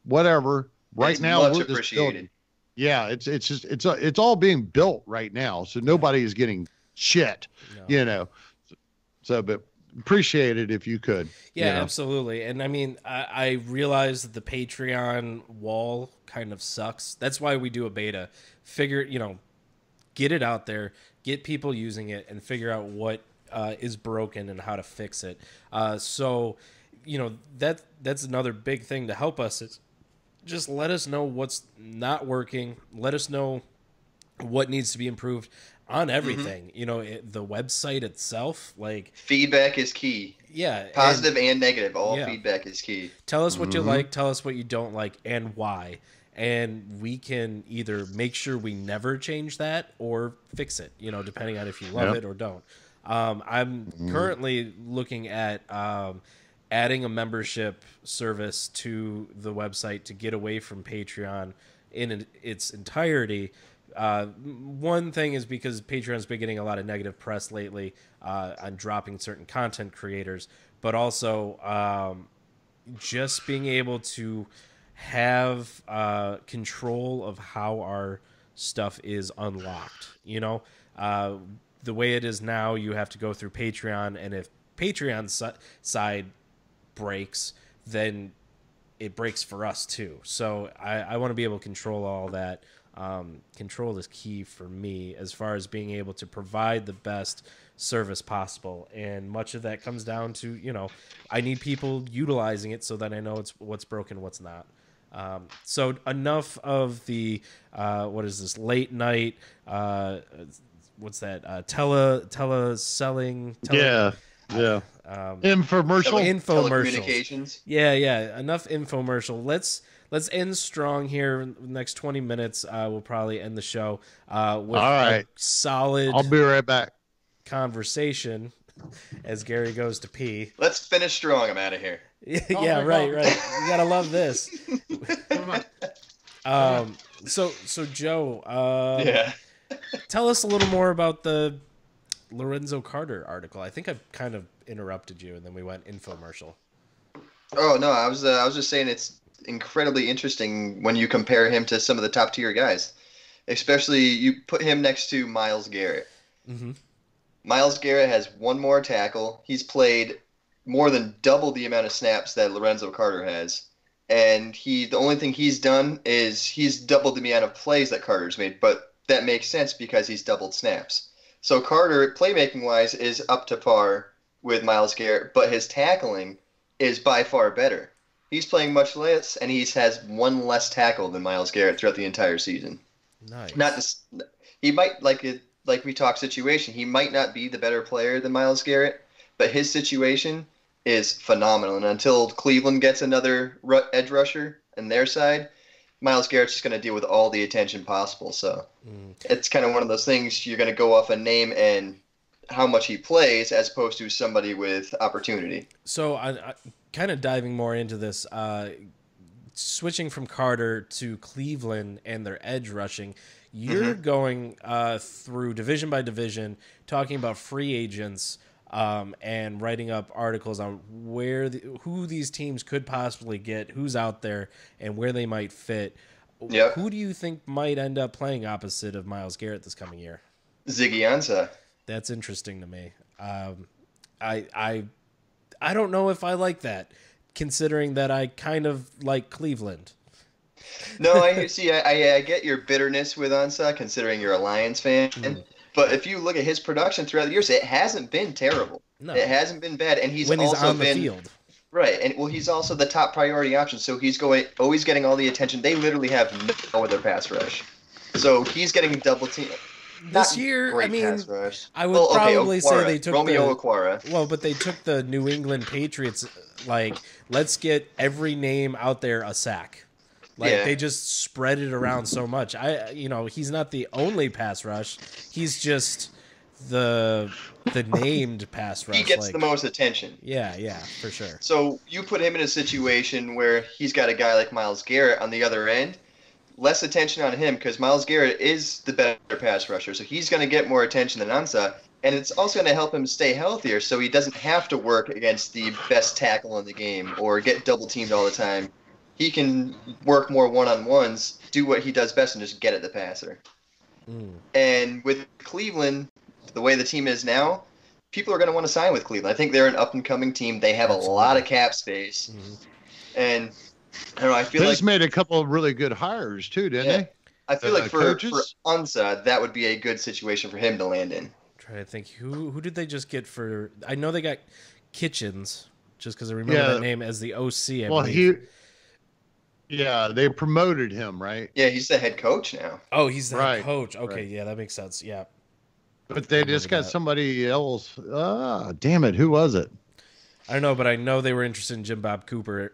whatever. Right now, much appreciated. Yeah, it's all being built right now, so nobody is getting shit. No. So, but appreciate it if you could. Yeah, absolutely. And I mean, I realize that the Patreon wall kind of sucks. That's why we do a beta. Get it out there, get people using it, and figure out what is broken and how to fix it. So that's another big thing to help us is just let us know what's not working. Let us know what needs to be improved on everything. Mm-hmm. The website itself, like feedback is key. Yeah. Positive and negative. All feedback is key. Tell us what you like, tell us what you don't like and why. And we can either make sure we never change that or fix it, depending on if you love it or don't. I'm currently looking at adding a membership service to the website to get away from Patreon in its entirety. One thing is because Patreon's been getting a lot of negative press lately on dropping certain content creators, but also just being able to have control of how our stuff is unlocked. The way it is now, you have to go through Patreon, and if Patreon's side breaks, then it breaks for us too. So I want to be able to control all that. Control is key for me as far as being able to provide the best service possible, and much of that comes down to I need people utilizing it so that I know what's broken, what's not. So enough of the what is this late night? What's that? Teleselling. Infomercial. Telecommunications. Yeah. Enough infomercial. Let's end strong here. Next 20 minutes, we'll probably end the show with a solid. I'll be right back. Conversation as Gary goes to pee. Let's finish strong. I'm out of here. Yeah, right. You gotta love this. So Joe. Tell us a little more about the Lorenzo Carter article. I think I kind of interrupted you, and then we went infomercial. Oh no, I was just saying it's incredibly interesting when you compare him to some of the top tier guys, especially you put him next to Myles Garrett. Mm-hmm. Myles Garrett has one more tackle. He's played more than double the amount of snaps that Lorenzo Carter has, and the only thing he's done is he's doubled the amount of plays that Carter's made, but that makes sense because he's doubled snaps. So Carter, playmaking wise, is up to par with Myles Garrett, but his tackling is by far better. He's playing much less, and he has one less tackle than Myles Garrett throughout the entire season. Nice. Not this, he might like we talk situation. He might not be the better player than Myles Garrett, but his situation is phenomenal. And until Cleveland gets another edge rusher on their side, Myles Garrett's just going to deal with all the attention possible. So it's kind of one of those things you're going to go off a name and how much he plays as opposed to somebody with opportunity. So I kind of diving more into this, switching from Carter to Cleveland and their edge rushing, you're going through division by division, talking about free agents and writing up articles on who these teams could possibly get, who's out there, and where they might fit. Yep. Who do you think might end up playing opposite of Myles Garrett this coming year? Ziggy Ansah. That's interesting to me. I don't know if I like that, considering that I kind of like Cleveland. No, I see. I get your bitterness with Ansah, considering you're a Lions fan. But if you look at his production throughout the years, it hasn't been terrible. No. It hasn't been bad, and he's also on the field. Right, and he's also the top priority option, so he's always getting all the attention. They literally have no other pass rush, so he's getting double teamed. This year, I mean, I would probably say they took Romeo Okwara. Well, but they took the New England Patriots, like, let's get every name out there a sack. Like, they just spread it around so much. He's not the only pass rush. He's just the named pass rush. He gets the most attention. Yeah, for sure. So you put him in a situation where he's got a guy like Myles Garrett on the other end, less attention on him because Myles Garrett is the better pass rusher. So he's going to get more attention than Ansah. And it's also going to help him stay healthier so he doesn't have to work against the best tackle in the game or get double teamed all the time. He can work more one-on-ones, do what he does best, and just get at the passer. And with Cleveland, the way the team is now, people are going to want to sign with Cleveland. I think they're an up-and-coming team. They have a lot of cap space. And I don't know, I feel they like just made a couple of really good hires, too, didn't they? I feel like for Ansah, that would be a good situation for him to land in. Trying to think, who did they just get for... I know they got Kitchens, just because I remember that name as the OC, I believe. They promoted him, right? Yeah, he's the head coach now. Oh, he's the head coach. Okay, yeah, that makes sense. Yeah. But they just got somebody else. Damn it. Who was it? I don't know, but I know they were interested in Jim Bob Cooter,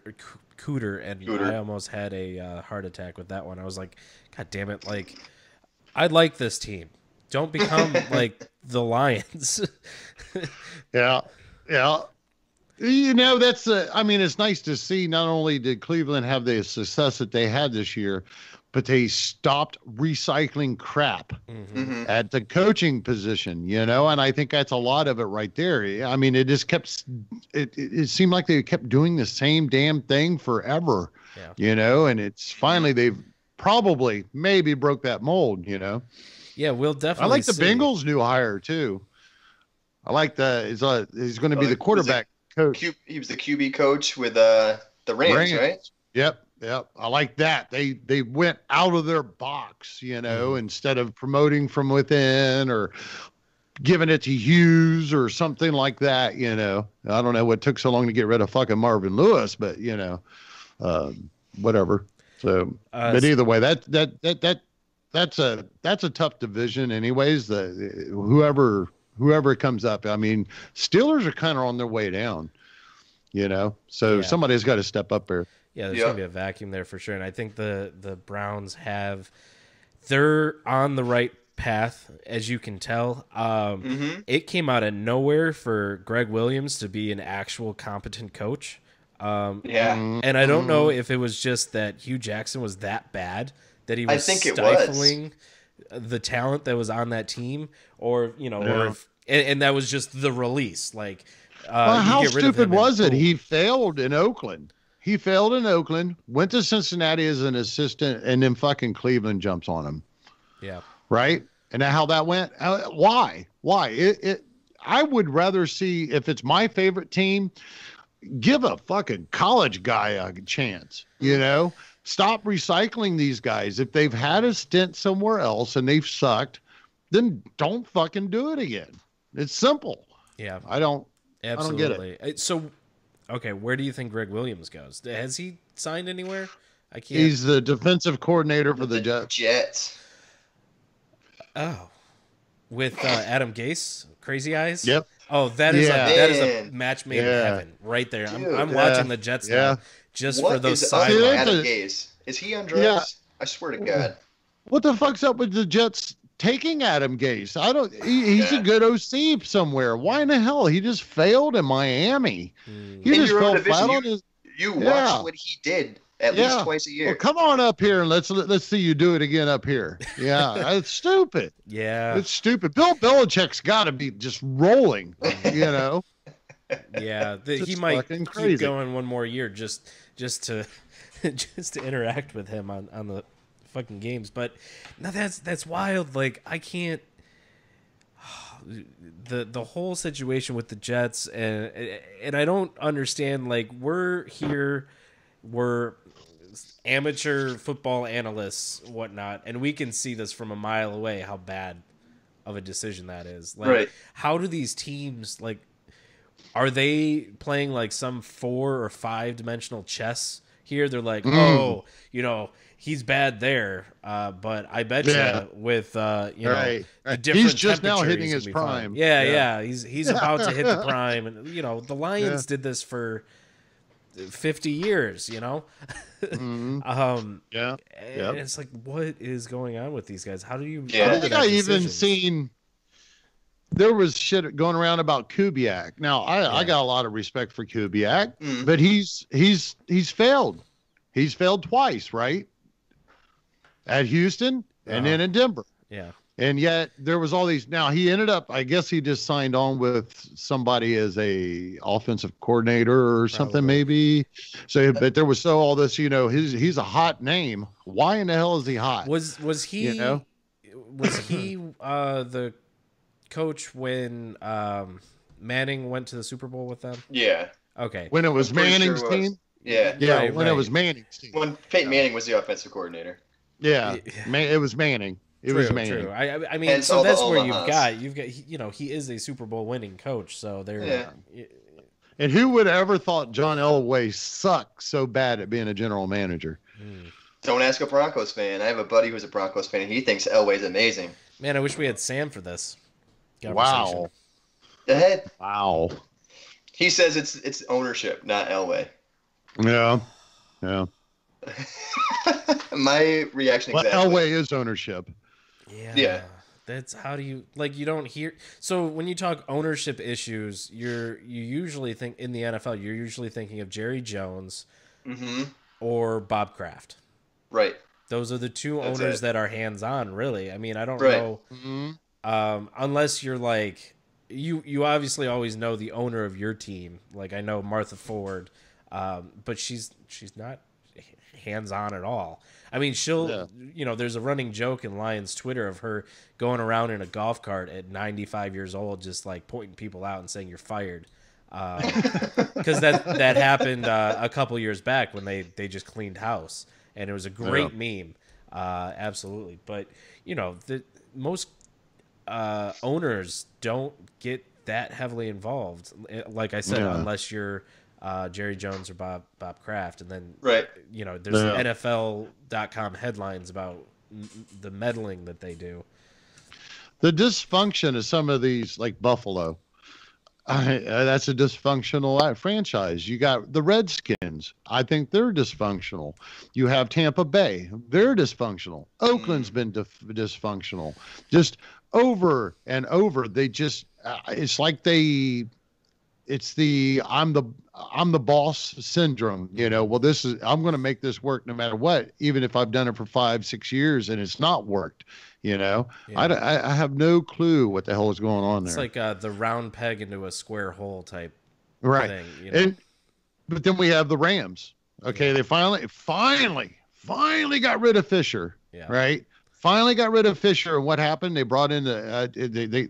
and I almost had a heart attack with that one. I was like, God damn it. Like, I like this team. Don't become like the Lions. Yeah. You know, it's nice to see not only did Cleveland have the success that they had this year, but they stopped recycling crap at the coaching position, and I think that's a lot of it right there. I mean, it just it seemed like they kept doing the same damn thing forever, and it's finally they've probably maybe broke that mold, Yeah, we'll definitely I like the Bengals' new hire, too. I like he's going to be the quarterback coach. He was the QB coach with the Rams, right? Yep. I like that. They went out of their box, instead of promoting from within or giving it to Hughes or something like that, I don't know what took so long to get rid of fucking Marvin Lewis, but whatever. So, but either way, that's a tough division anyways. Whoever comes up, I mean, Steelers are kind of on their way down, so somebody's got to step up there. Yeah, there's going to be a vacuum there for sure. And I think the Browns they're on the right path, as you can tell. It came out of nowhere for Greg Williams to be an actual competent coach. And I don't know if it was just that Hugh Jackson was that bad that he was stifling the talent that was on that team, or and that was just the release. Like, how stupid was it? He failed in Oakland. Went to Cincinnati as an assistant, and then fucking Cleveland jumps on him. Yeah. Right? And how that went? Why? I would rather see, if it's my favorite team, give a fucking college guy a chance, Stop recycling these guys. If they've had a stint somewhere else and they've sucked, then don't fucking do it again. It's simple. Yeah. I don't Absolutely. get it. So, okay, where do you think Greg Williams goes? Has he signed anywhere? I can't. He's the defensive coordinator for the Jets. Oh, with Adam Gase, Crazy Eyes. Yep. Oh, that is a match made in heaven right there. Dude, I'm watching the Jets now just for those sidelines. Adam Gase? Is he on drugs? Yeah. I swear to God. What the fuck's up with the Jets taking Adam Gase? He's a good OC somewhere. Why in the hell? He just failed in Miami. He just fell flat on his. You watch what he did at least twice a year. Well, come on up here and let's see you do it again up here. Yeah, it's stupid. Yeah, it's stupid. Bill Belichick's got to be just rolling. Yeah, he might keep going one more year just to interact with him on the fucking games. But no, that's wild. Like, I can't. The whole situation with the Jets and I don't understand. Like, we're amateur football analysts, whatnot, and we can see this from a mile away how bad of a decision that is. Like, how do these teams, like, are they playing like some 4 or 5 dimensional chess here? They're like, oh, he's bad there, but I bet you with the different he's just now hitting his prime. Yeah, he's about to hit the prime, and the Lions did this for 50 years, Mm-hmm. And it's like, what is going on with these guys? How do you? I think I even seen there was shit going around about Kubiak. Now I got a lot of respect for Kubiak, but he's failed. He's failed twice, right? At Houston and then in Denver. Yeah. And yet there was all these. Now he ended up, I guess he just signed on with somebody as a offensive coordinator or something, maybe. So, but there was all this, he's a hot name. Why in the hell is he hot? Was he was he the coach when Manning went to the Super Bowl with them? Yeah. Okay. When it was Manning's team? Yeah. Yeah. When it was Manning's team. When Peyton Manning was the offensive coordinator. Yeah. It was Manning. It was Manning. True. I mean, so that's where you've got, he is a Super Bowl winning coach. So they're, and who would have ever thought John Elway sucked so bad at being a general manager? Don't ask a Broncos fan. I have a buddy who's a Broncos fan, and he thinks Elway's amazing. Man, I wish we had Sam for this. Wow. Go ahead. Wow. He says it's ownership, not Elway. Yeah. My reaction. Well, exactly. Elway is ownership. Yeah. That's how do you, like, you don't hear. So when you talk ownership issues, you usually think in the NFL, you're usually thinking of Jerry Jones or Bob Kraft. Right. Those are the two owners that are hands-on, really. I mean, I don't know. Unless you're like, you obviously always know the owner of your team. Like, I know Martha Ford, but she's not hands-on at all. I mean, she'll, there's a running joke in Lions Twitter of her going around in a golf cart at 95 years old, just like pointing people out and saying you're fired. Because that happened a couple years back when they just cleaned house, and it was a great meme. Absolutely. But, most owners don't get that heavily involved, like I said, unless you're Jerry Jones or Bob Kraft, and then there's NFL.com headlines about the meddling that they do. The dysfunction of some of these, like Buffalo, that's a dysfunctional franchise. You got the Redskins. I think they're dysfunctional. You have Tampa Bay. They're dysfunctional. Oakland's been dysfunctional. Just over and over. They just it's like it's the I'm the boss syndrome, well, I'm going to make this work no matter what, even if I've done it for 5-6 years and it's not worked, I have no clue what the hell is going on there. It's like the round peg into a square hole type thing. But then we have the Rams. Okay. They finally got rid of Fisher, right? Finally got rid of Fisher, and what happened? They brought in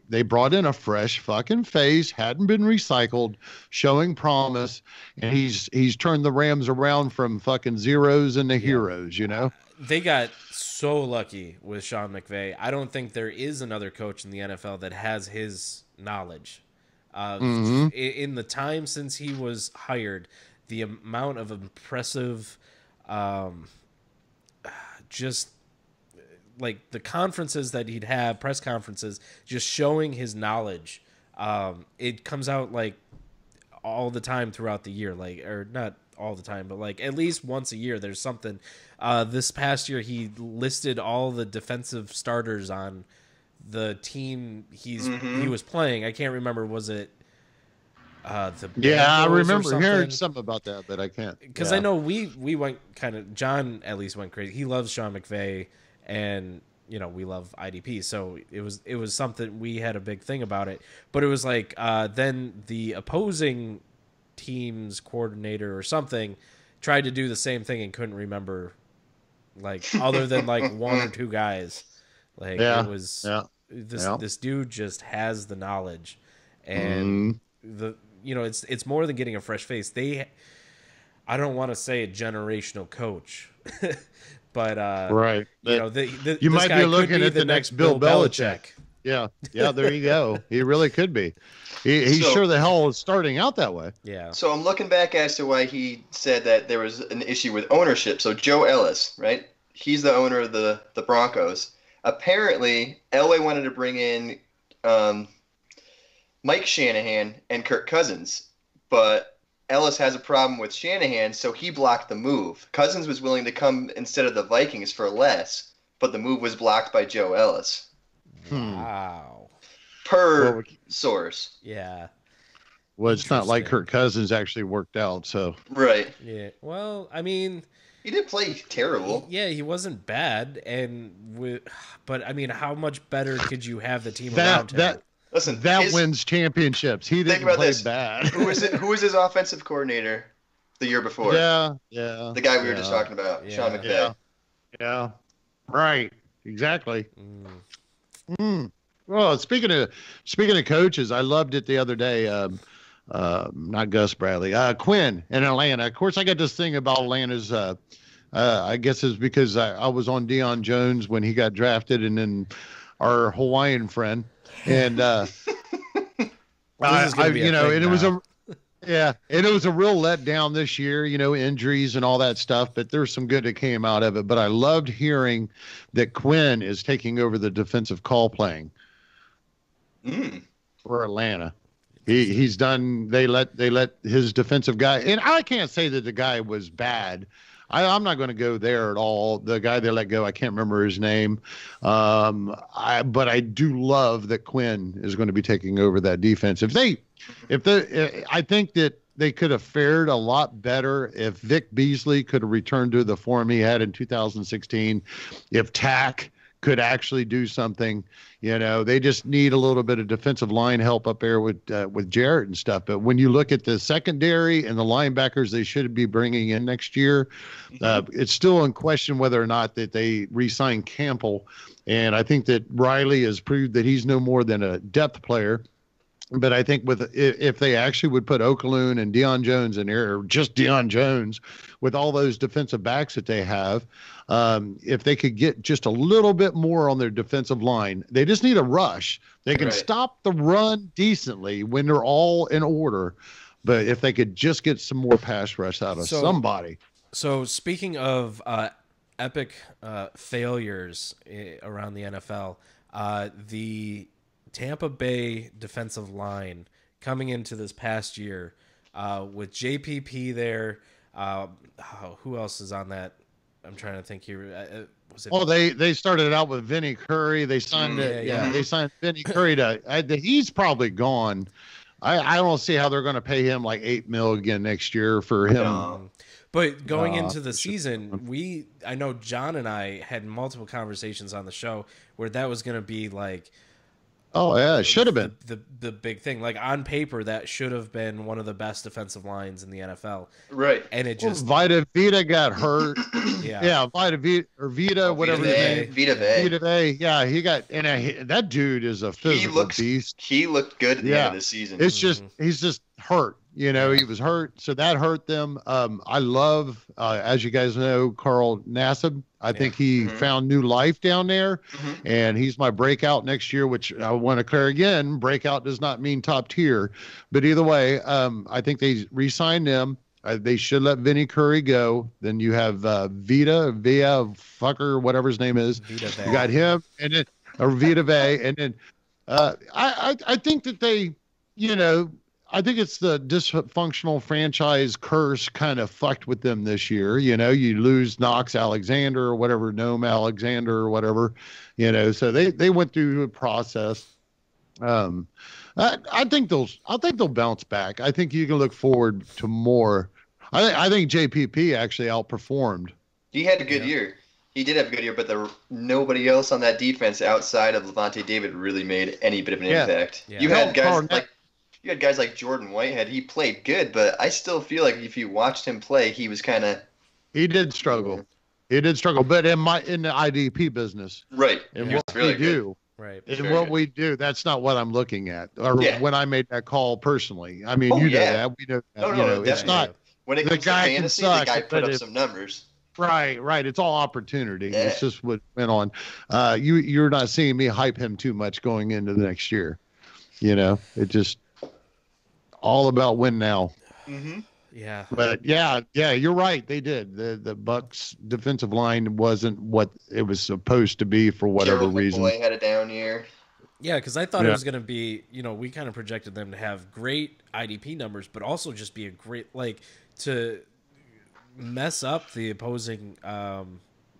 they brought in a fresh fucking face, hadn't been recycled, showing promise, and he's turned the Rams around from fucking zeros into heroes. they got so lucky with Sean McVay. I don't think there is another coach in the NFL that has his knowledge. In the time since he was hired, the amount of impressive, just like the conferences that he'd have, press conferences, just showing his knowledge. It comes out like all the time throughout the year, like, or not all the time, but like at least once a year there's something. This past year he listed all the defensive starters on the team he was playing. I can't remember, was it the Bengals I remember or hearing something about that, but I can't, because I know we went kind of, John at least went crazy. He loves Sean McVay, and you know we love IDP, so it was something, we had a big thing about it. But it was like then the opposing team's coordinator or something tried to do the same thing and couldn't remember, like, other than like one or two guys. Like it was this dude just has the knowledge, and it's more than getting a fresh face. I don't want to say a generational coach, but right. You might be looking at the next Bill Belichick. Yeah, there you go. He really could be. He sure the hell is starting out that way. Yeah. So I'm looking back as to why he said that there was an issue with ownership. So Joe Ellis, right? He's the owner of the Broncos. Apparently, Elway wanted to bring in Mike Shanahan and Kirk Cousins, but Ellis has a problem with Shanahan, so he blocked the move. Cousins was willing to come instead of the Vikings for less, but the move was blocked by Joe Ellis. Wow. Per source. Yeah. Well, it's not like Kirk Cousins actually worked out, so. Right. Yeah. Well, I mean, he didn't play terrible. Yeah, he wasn't bad, but I mean, how much better could you have the team around him? Listen, that wins championships. He didn't play bad. Who was his offensive coordinator the year before? Yeah. The guy we were just talking about, Sean McVay. Yeah. Right. Exactly. Well, speaking of coaches, I loved it the other day. Not Gus Bradley, Quinn in Atlanta. Of course, I got this thing about Atlanta's. I guess it's because I was on Deion Jones when he got drafted, and then our Hawaiian friend, and and it was a real letdown this year. Injuries and all that stuff, but there's some good that came out of it. But I loved hearing that Quinn is taking over the defensive call playing for Atlanta. He's done. They let his defensive guy, and I can't say that the guy was bad. I'm not going to go there at all. The guy they let go, I can't remember his name. But I do love that Quinn is going to be taking over that defense. I think that they could have fared a lot better if Vic Beasley could have returned to the form he had in 2016. If Tack could actually do something, they just need a little bit of defensive line help up there with Jarrett and stuff. But when you look at the secondary and the linebackers they should be bringing in next year, it's still in question whether or not that they re-sign Campbell. And I think that Riley has proved that he's no more than a depth player. But I think if they actually would put Okaloon and Deion Jones in there, or just Deion Jones, with all those defensive backs that they have, if they could get just a little bit more on their defensive line, they just need a rush. They can stop the run decently when they're all in order. But if they could just get some more pass rush out of somebody. So speaking of epic failures around the NFL, the Tampa Bay defensive line coming into this past year with JPP there. Who else is on that? I'm trying to think here. Was it? Oh, they started out with Vinny Curry. They signed they signed Vinny Curry he's probably gone. I don't see how they're going to pay him like $8 million again next year for him. But going into the season, I know John and I had multiple conversations on the show where that was going to be like, oh yeah, it should have been the big thing. Like on paper, that should have been one of the best defensive lines in the NFL. Right. And it just Vita got hurt. Vita, whatever his name. Vita Vea. Yeah, he got that dude is a physical beast. He looked good at the end of the season. It's just he's just hurt. You know, he was hurt, so that hurt them. I love, as you guys know, Carl Nassib. I think he found new life down there, and he's my breakout next year, which I want to clear again. Breakout does not mean top tier, but either way, I think they re-signed them. They should let Vinny Curry go. Then you have Vita fucker, whatever his name is. You got him, and then or Vita Vey, and then I think that they, you know, I think it's the dysfunctional franchise curse kind of fucked with them this year. You know, you lose Knox Alexander or whatever, Noam Alexander or whatever, you know, so they went through a process. I think they'll bounce back. I think you can look forward to more. I think JPP actually outperformed. He had a good year. He did have a good year, but nobody else on that defense outside of Levante David really made any bit of an impact. Yeah. You had guys like Jordan Whitehead. He played good, but I still feel like if you watched him play, he was kind of. He did struggle. But in the IDP business, right? And what really we do, right? And what we do, that's not what I'm looking at. Or when I made that call personally, I mean, you know that we know that. No, it's not. When it comes to fantasy, the guy put up some numbers. Right. It's all opportunity. Yeah. It's just what went on. You're not seeing me hype him too much going into the next year. You know, it just all about win now. Mm-hmm. Yeah. But yeah, you're right. They did. The Bucks defensive line wasn't what it was supposed to be for whatever reason. Boy had a down year. Yeah, because I thought it was going to be, you know, we kind of projected them to have great IDP numbers, but also just be a great, like, to mess up the opposing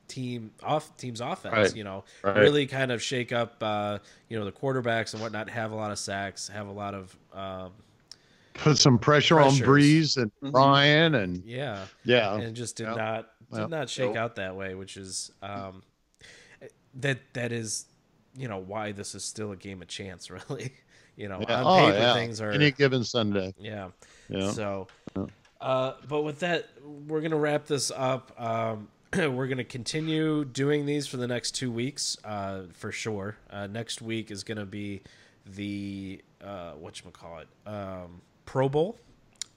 team's offense, right. You know, really kind of shake up, you know, the quarterbacks and whatnot, have a lot of sacks, have a lot of put some pressures on Breeze and Ryan and and just did not shake out that way, which is that is, you know, why this is still a game of chance, really. You know, on paper things are any given Sunday. Yeah. So but with that, we're going to wrap this up. We're going to continue doing these for the next 2 weeks, for sure. Next week is going to be the, whatchamacallit, Pro Bowl.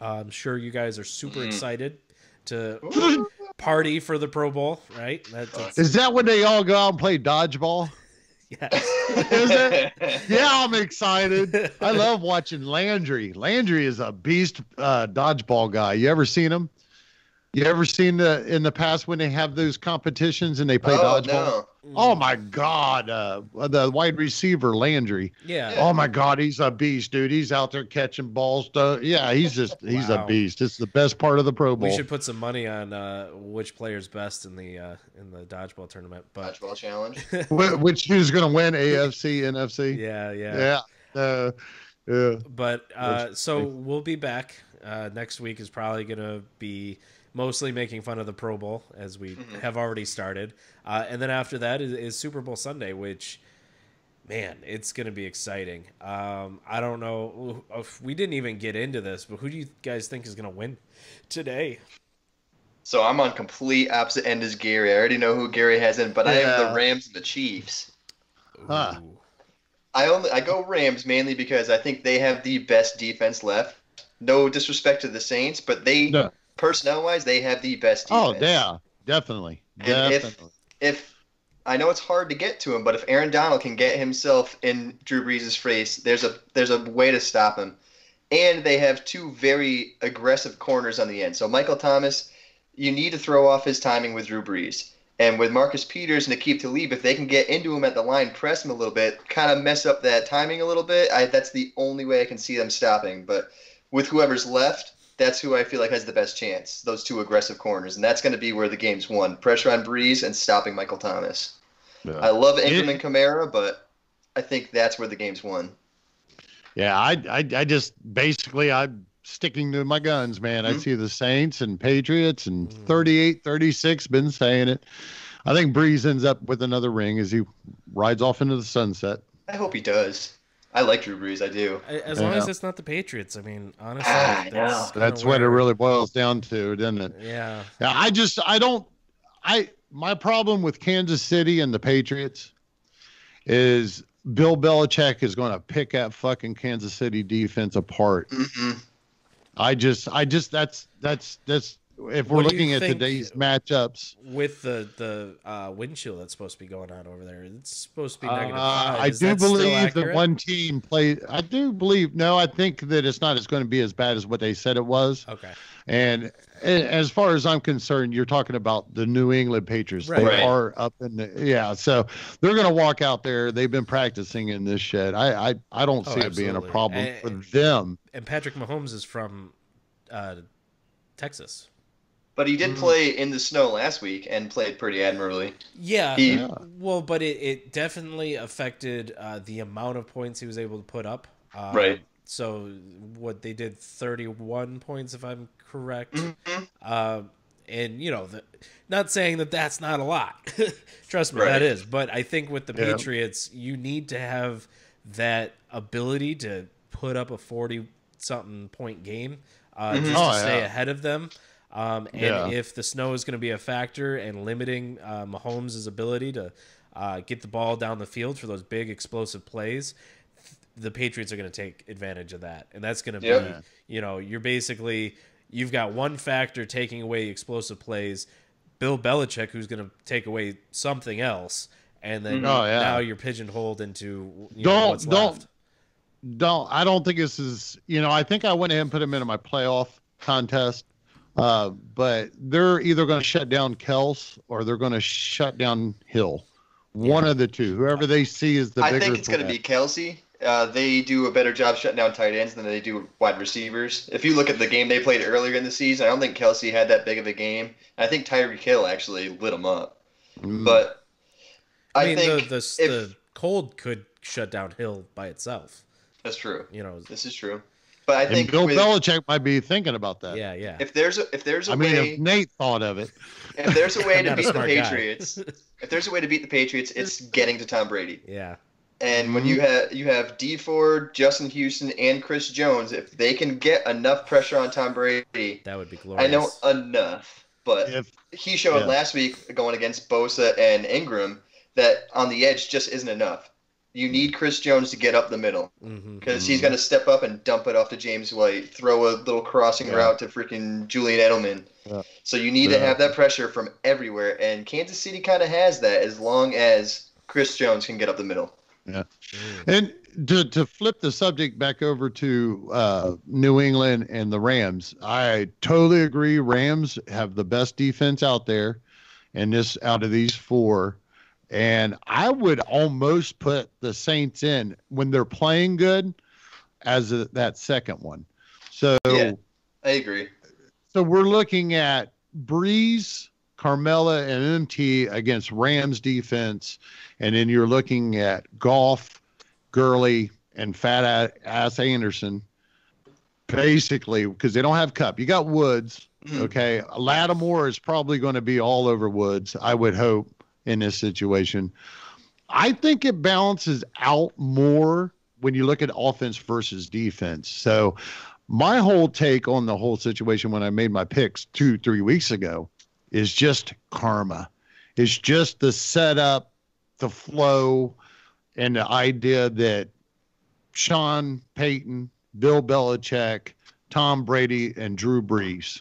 I'm sure you guys are super excited to party for the Pro Bowl, right? Is that when they all go out and play dodgeball? Yes. Is it? Yeah, I'm excited. I love watching Landry. Landry is a beast dodgeball guy. You ever seen him? You ever seen in the past when they have those competitions and they play dodgeball? No. Oh my God. The wide receiver, Landry. Yeah. Oh my God. He's a beast, dude. He's out there catching balls. Yeah. He's a beast. It's the best part of the Pro Bowl. We should put some money on which player's best in the dodgeball tournament. But dodgeball challenge. Who's going to win? AFC, NFC? Yeah. Yeah. But so we'll be back. Next week is probably going to be mostly making fun of the Pro Bowl, as we have already started. And then after that is Super Bowl Sunday, which, man, it's going to be exciting. I don't know if we didn't even get into this, but who do you guys think is going to win today? So I'm on complete opposite end as Gary. I already know who Gary has in, but I have the Rams and the Chiefs. Huh. I go Rams mainly because I think they have the best defense left. No disrespect to the Saints, but personnel-wise, they have the best defense. Oh, yeah, definitely. If I know it's hard to get to him, but if Aaron Donald can get himself in Drew Brees' face, there's a way to stop him. And they have two very aggressive corners on the end. So Michael Thomas, you need to throw off his timing with Drew Brees. And with Marcus Peters and Aqib Talib, if they can get into him at the line, press him a little bit, kind of mess up that timing a little bit, that's the only way I can see them stopping. But with whoever's left, that's who I feel like has the best chance, those two aggressive corners. And that's going to be where the game's won. Pressure on Breeze and stopping Michael Thomas. Yeah. I love Ingram and Kamara, but I think that's where the game's won. Yeah, I just basically I'm sticking to my guns, man. I see the Saints and Patriots and 38-36, been saying it. I think Breeze ends up with another ring as he rides off into the sunset. I hope he does. I like Drew Brees, I do. As long as it's not the Patriots. I mean, honestly, that's what it really boils down to, doesn't it? Yeah. My problem with Kansas City and the Patriots is Bill Belichick is going to pick that fucking Kansas City defense apart. That's if we're What do you looking at think today's matchups. with the wind chill that's supposed to be going on over there? It's supposed to be -5. I Is do that still believe that accurate? one team played. I do believe. No, I think that it's not. It's going to be as bad as what they said it was. Okay. And as far as I'm concerned, you're talking about the New England Patriots. Right. They Right. are up in the so they're going to walk out there. They've been practicing in this shed. I don't see it being a absolutely. problem for them. And Patrick Mahomes is from Texas. But he did play in the snow last week and played pretty admirably. Yeah. He- Well, but it definitely affected the amount of points he was able to put up. Right. So what they did 31 points, if I'm correct. And not saying that that's not a lot. Trust me, Right. that is. But I think with the Yeah. Patriots, you need to have that ability to put up a 40-something point game just to stay ahead of them. And if the snow is going to be a factor and limiting Mahomes' ability to get the ball down the field for those big explosive plays, the Patriots are going to take advantage of that. And that's going to be, you've got one factor taking away explosive plays, Bill Belichick, who's going to take away something else, and then now you're pigeonholed into what's left. I don't think this is. I think I went ahead and put him into my playoff contest. But they're either going to shut down Kels or they're going to shut down Hill. One of the two. Whoever they see is the bigger I think it's going to be Kelsey. They do a better job shutting down tight ends than they do wide receivers. If you look at the game they played earlier in the season, I don't think Kelsey had that big of a game. I think Tyreek Hill actually lit him up. But I think the cold could shut down Hill by itself. That's true. This is true. But I And think Bill Belichick might be thinking about that. Yeah. if there's a way, if Nate thought of it. if there's a way I'm to not a beat the smart guy. Patriots, it's getting to Tom Brady. Yeah. And when you have D Ford, Justin Houston, and Chris Jones, if they can get enough pressure on Tom Brady, That would be glorious. I know enough, but he showed last week going against Bosa and Ingram that on the edge just isn't enough. You need Chris Jones to get up the middle because he's going to step up and dump it off to James White, throw a little crossing route to freaking Julian Edelman. Yeah. So you need to have that pressure from everywhere, and Kansas City kind of has that as long as Chris Jones can get up the middle. Yeah. And to flip the subject back over to New England and the Rams, I totally agree. Rams have the best defense out there, and out of these four. And I would almost put the Saints in when they're playing good as that second one. So yeah, I agree. So we're looking at Breeze, Carmella, and MT against Rams defense. And then you're looking at Goff, Gurley, and Fat Ass Anderson, basically, because they don't have Cup. You got Woods, okay? Lattimore is probably going to be all over Woods, I would hope, in this situation. I think it balances out more when you look at offense versus defense. So my whole take on the whole situation when I made my picks 2-3 weeks ago is just karma. It's just the setup, the flow, and the idea that Sean Payton, Bill Belichick, Tom Brady, and Drew Brees,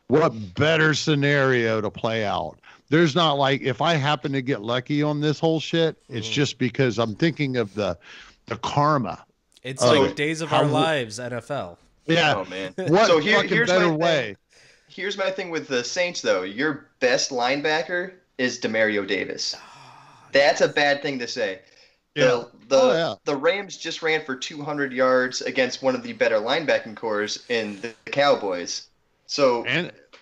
what better scenario to play out? There's not like, if I happen to get lucky on this whole shit, it's just because I'm thinking of the karma. It's like Days of Our Lives, NFL. Yeah. Oh, man. What so here's better way? Here's my thing with the Saints, though. Your best linebacker is Demario Davis. That's a bad thing to say. The Rams just ran for 200 yards against one of the better linebacking cores in the Cowboys. So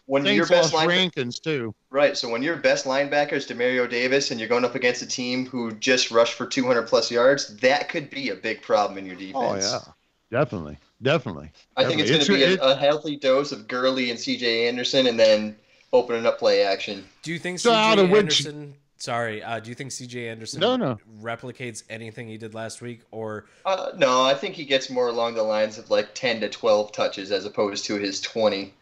when your best Rankins too. Right. So when your best linebacker is Demario Davis and you're going up against a team who just rushed for 200 plus yards, that could be a big problem in your defense. Oh yeah, definitely. I think it's going to be a healthy dose of Gurley and C.J. Anderson, and then opening up play action. Do you think C.J. Anderson? Do you think C.J. Anderson replicates anything he did last week, or? No, I think he gets more along the lines of like 10 to 12 touches as opposed to his 20.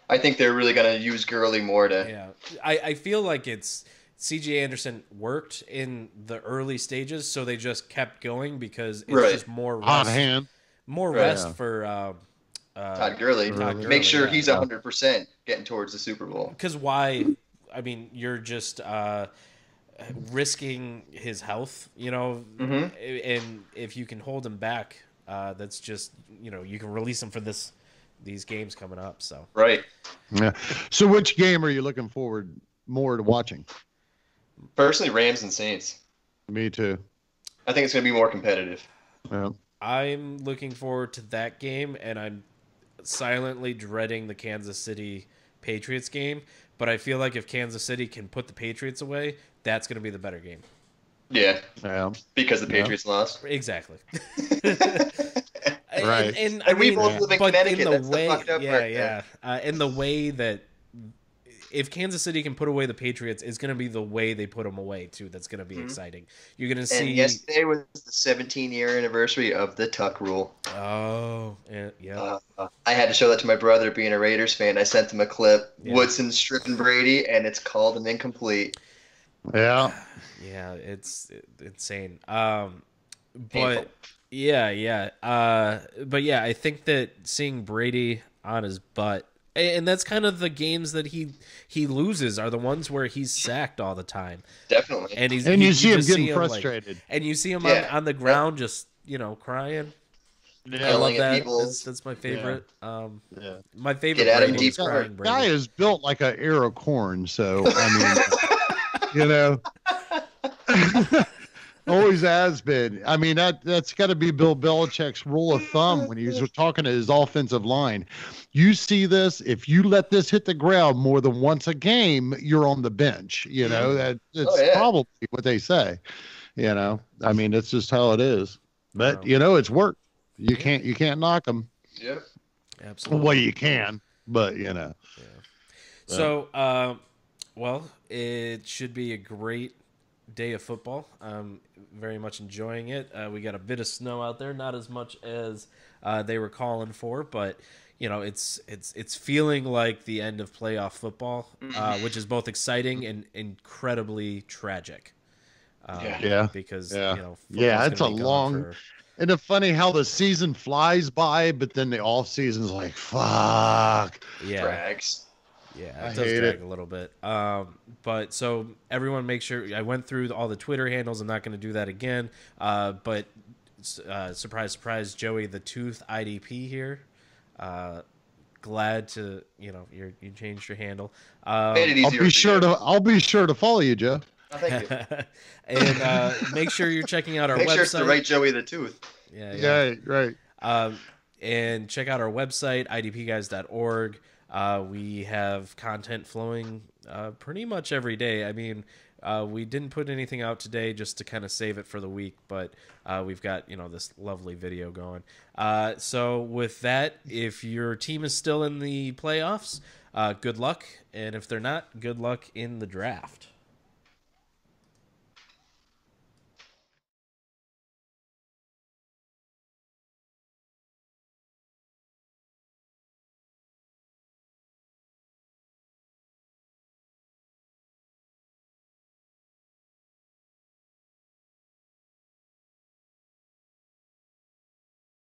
I think they're really going to use Gurley more to. Yeah, I feel like it's C.J. Anderson worked in the early stages, so they just kept going because it's just more rest. On hand. More rest for Todd Gurley. Make sure he's 100% getting towards the Super Bowl. Because why? I mean, you're just risking his health, and if you can hold him back, that's just, you can release him for these games coming up. So right. Yeah. So which game are you looking forward more to watching? Personally, Rams and Saints. Me too. I think it's going to be more competitive. Yeah. I'm looking forward to that game, and I'm silently dreading the Kansas City Patriots game. But I feel like if Kansas City can put the Patriots away, that's going to be the better game. Yeah. Yeah. Because the Patriots lost. Exactly. Right. And we both live in Connecticut. That's the fucked up part. Yeah. In the way that if Kansas City can put away the Patriots, it's going to be the way they put them away, too. That's going to be exciting. You're going to see... And yesterday was the 17-year anniversary of the Tuck rule. Oh, yeah. I had to show that to my brother, being a Raiders fan. I sent him a clip. Yeah. Woodson stripping Brady, and it's called an incomplete. Yeah. Yeah, it's insane. But, yeah. But, yeah, I think that seeing Brady on his butt, and that's kind of the games that he loses are the ones where he's sacked all the time. Definitely. And you see him getting frustrated. And you see him on the ground just, crying. Yeah. I love that. That's my favorite. Yeah. My favorite Brady is crying Brady. Guy is built like an ear of corn, so, I mean, always has been. I mean, that's got to be Bill Belichick's rule of thumb when he's talking to his offensive line. You see this, if you let this hit the ground more than once a game, you're on the bench. That's probably what they say. I mean, it's just how it is. But it's worked. You can't knock them. Yep. Absolutely. Well, you can, but Yeah. So, well, it should be a great day of football. I'm very much enjoying it. We got a bit of snow out there, not as much as they were calling for, but it's feeling like the end of playoff football, which is both exciting and incredibly tragic. Because it's a long. And it's funny how the season flies by, but then the off season's like fuck. Yeah. Drags. Yeah, it does drag a little bit. But so everyone make sure, I went through all the Twitter handles. I'm not going to do that again. But surprise, surprise, Joey the Tooth IDP here. Glad to, you changed your handle. I'll be sure to follow you, Joe. Oh, thank you. And make sure you're checking out our website. Make sure it's the right Joey the Tooth. Yeah, right. And check out our website, idpguys.org. We have content flowing pretty much every day. I mean, we didn't put anything out today just to kind of save it for the week, but we've got this lovely video going. So with that, if your team is still in the playoffs, good luck, and if they're not, good luck in the draft.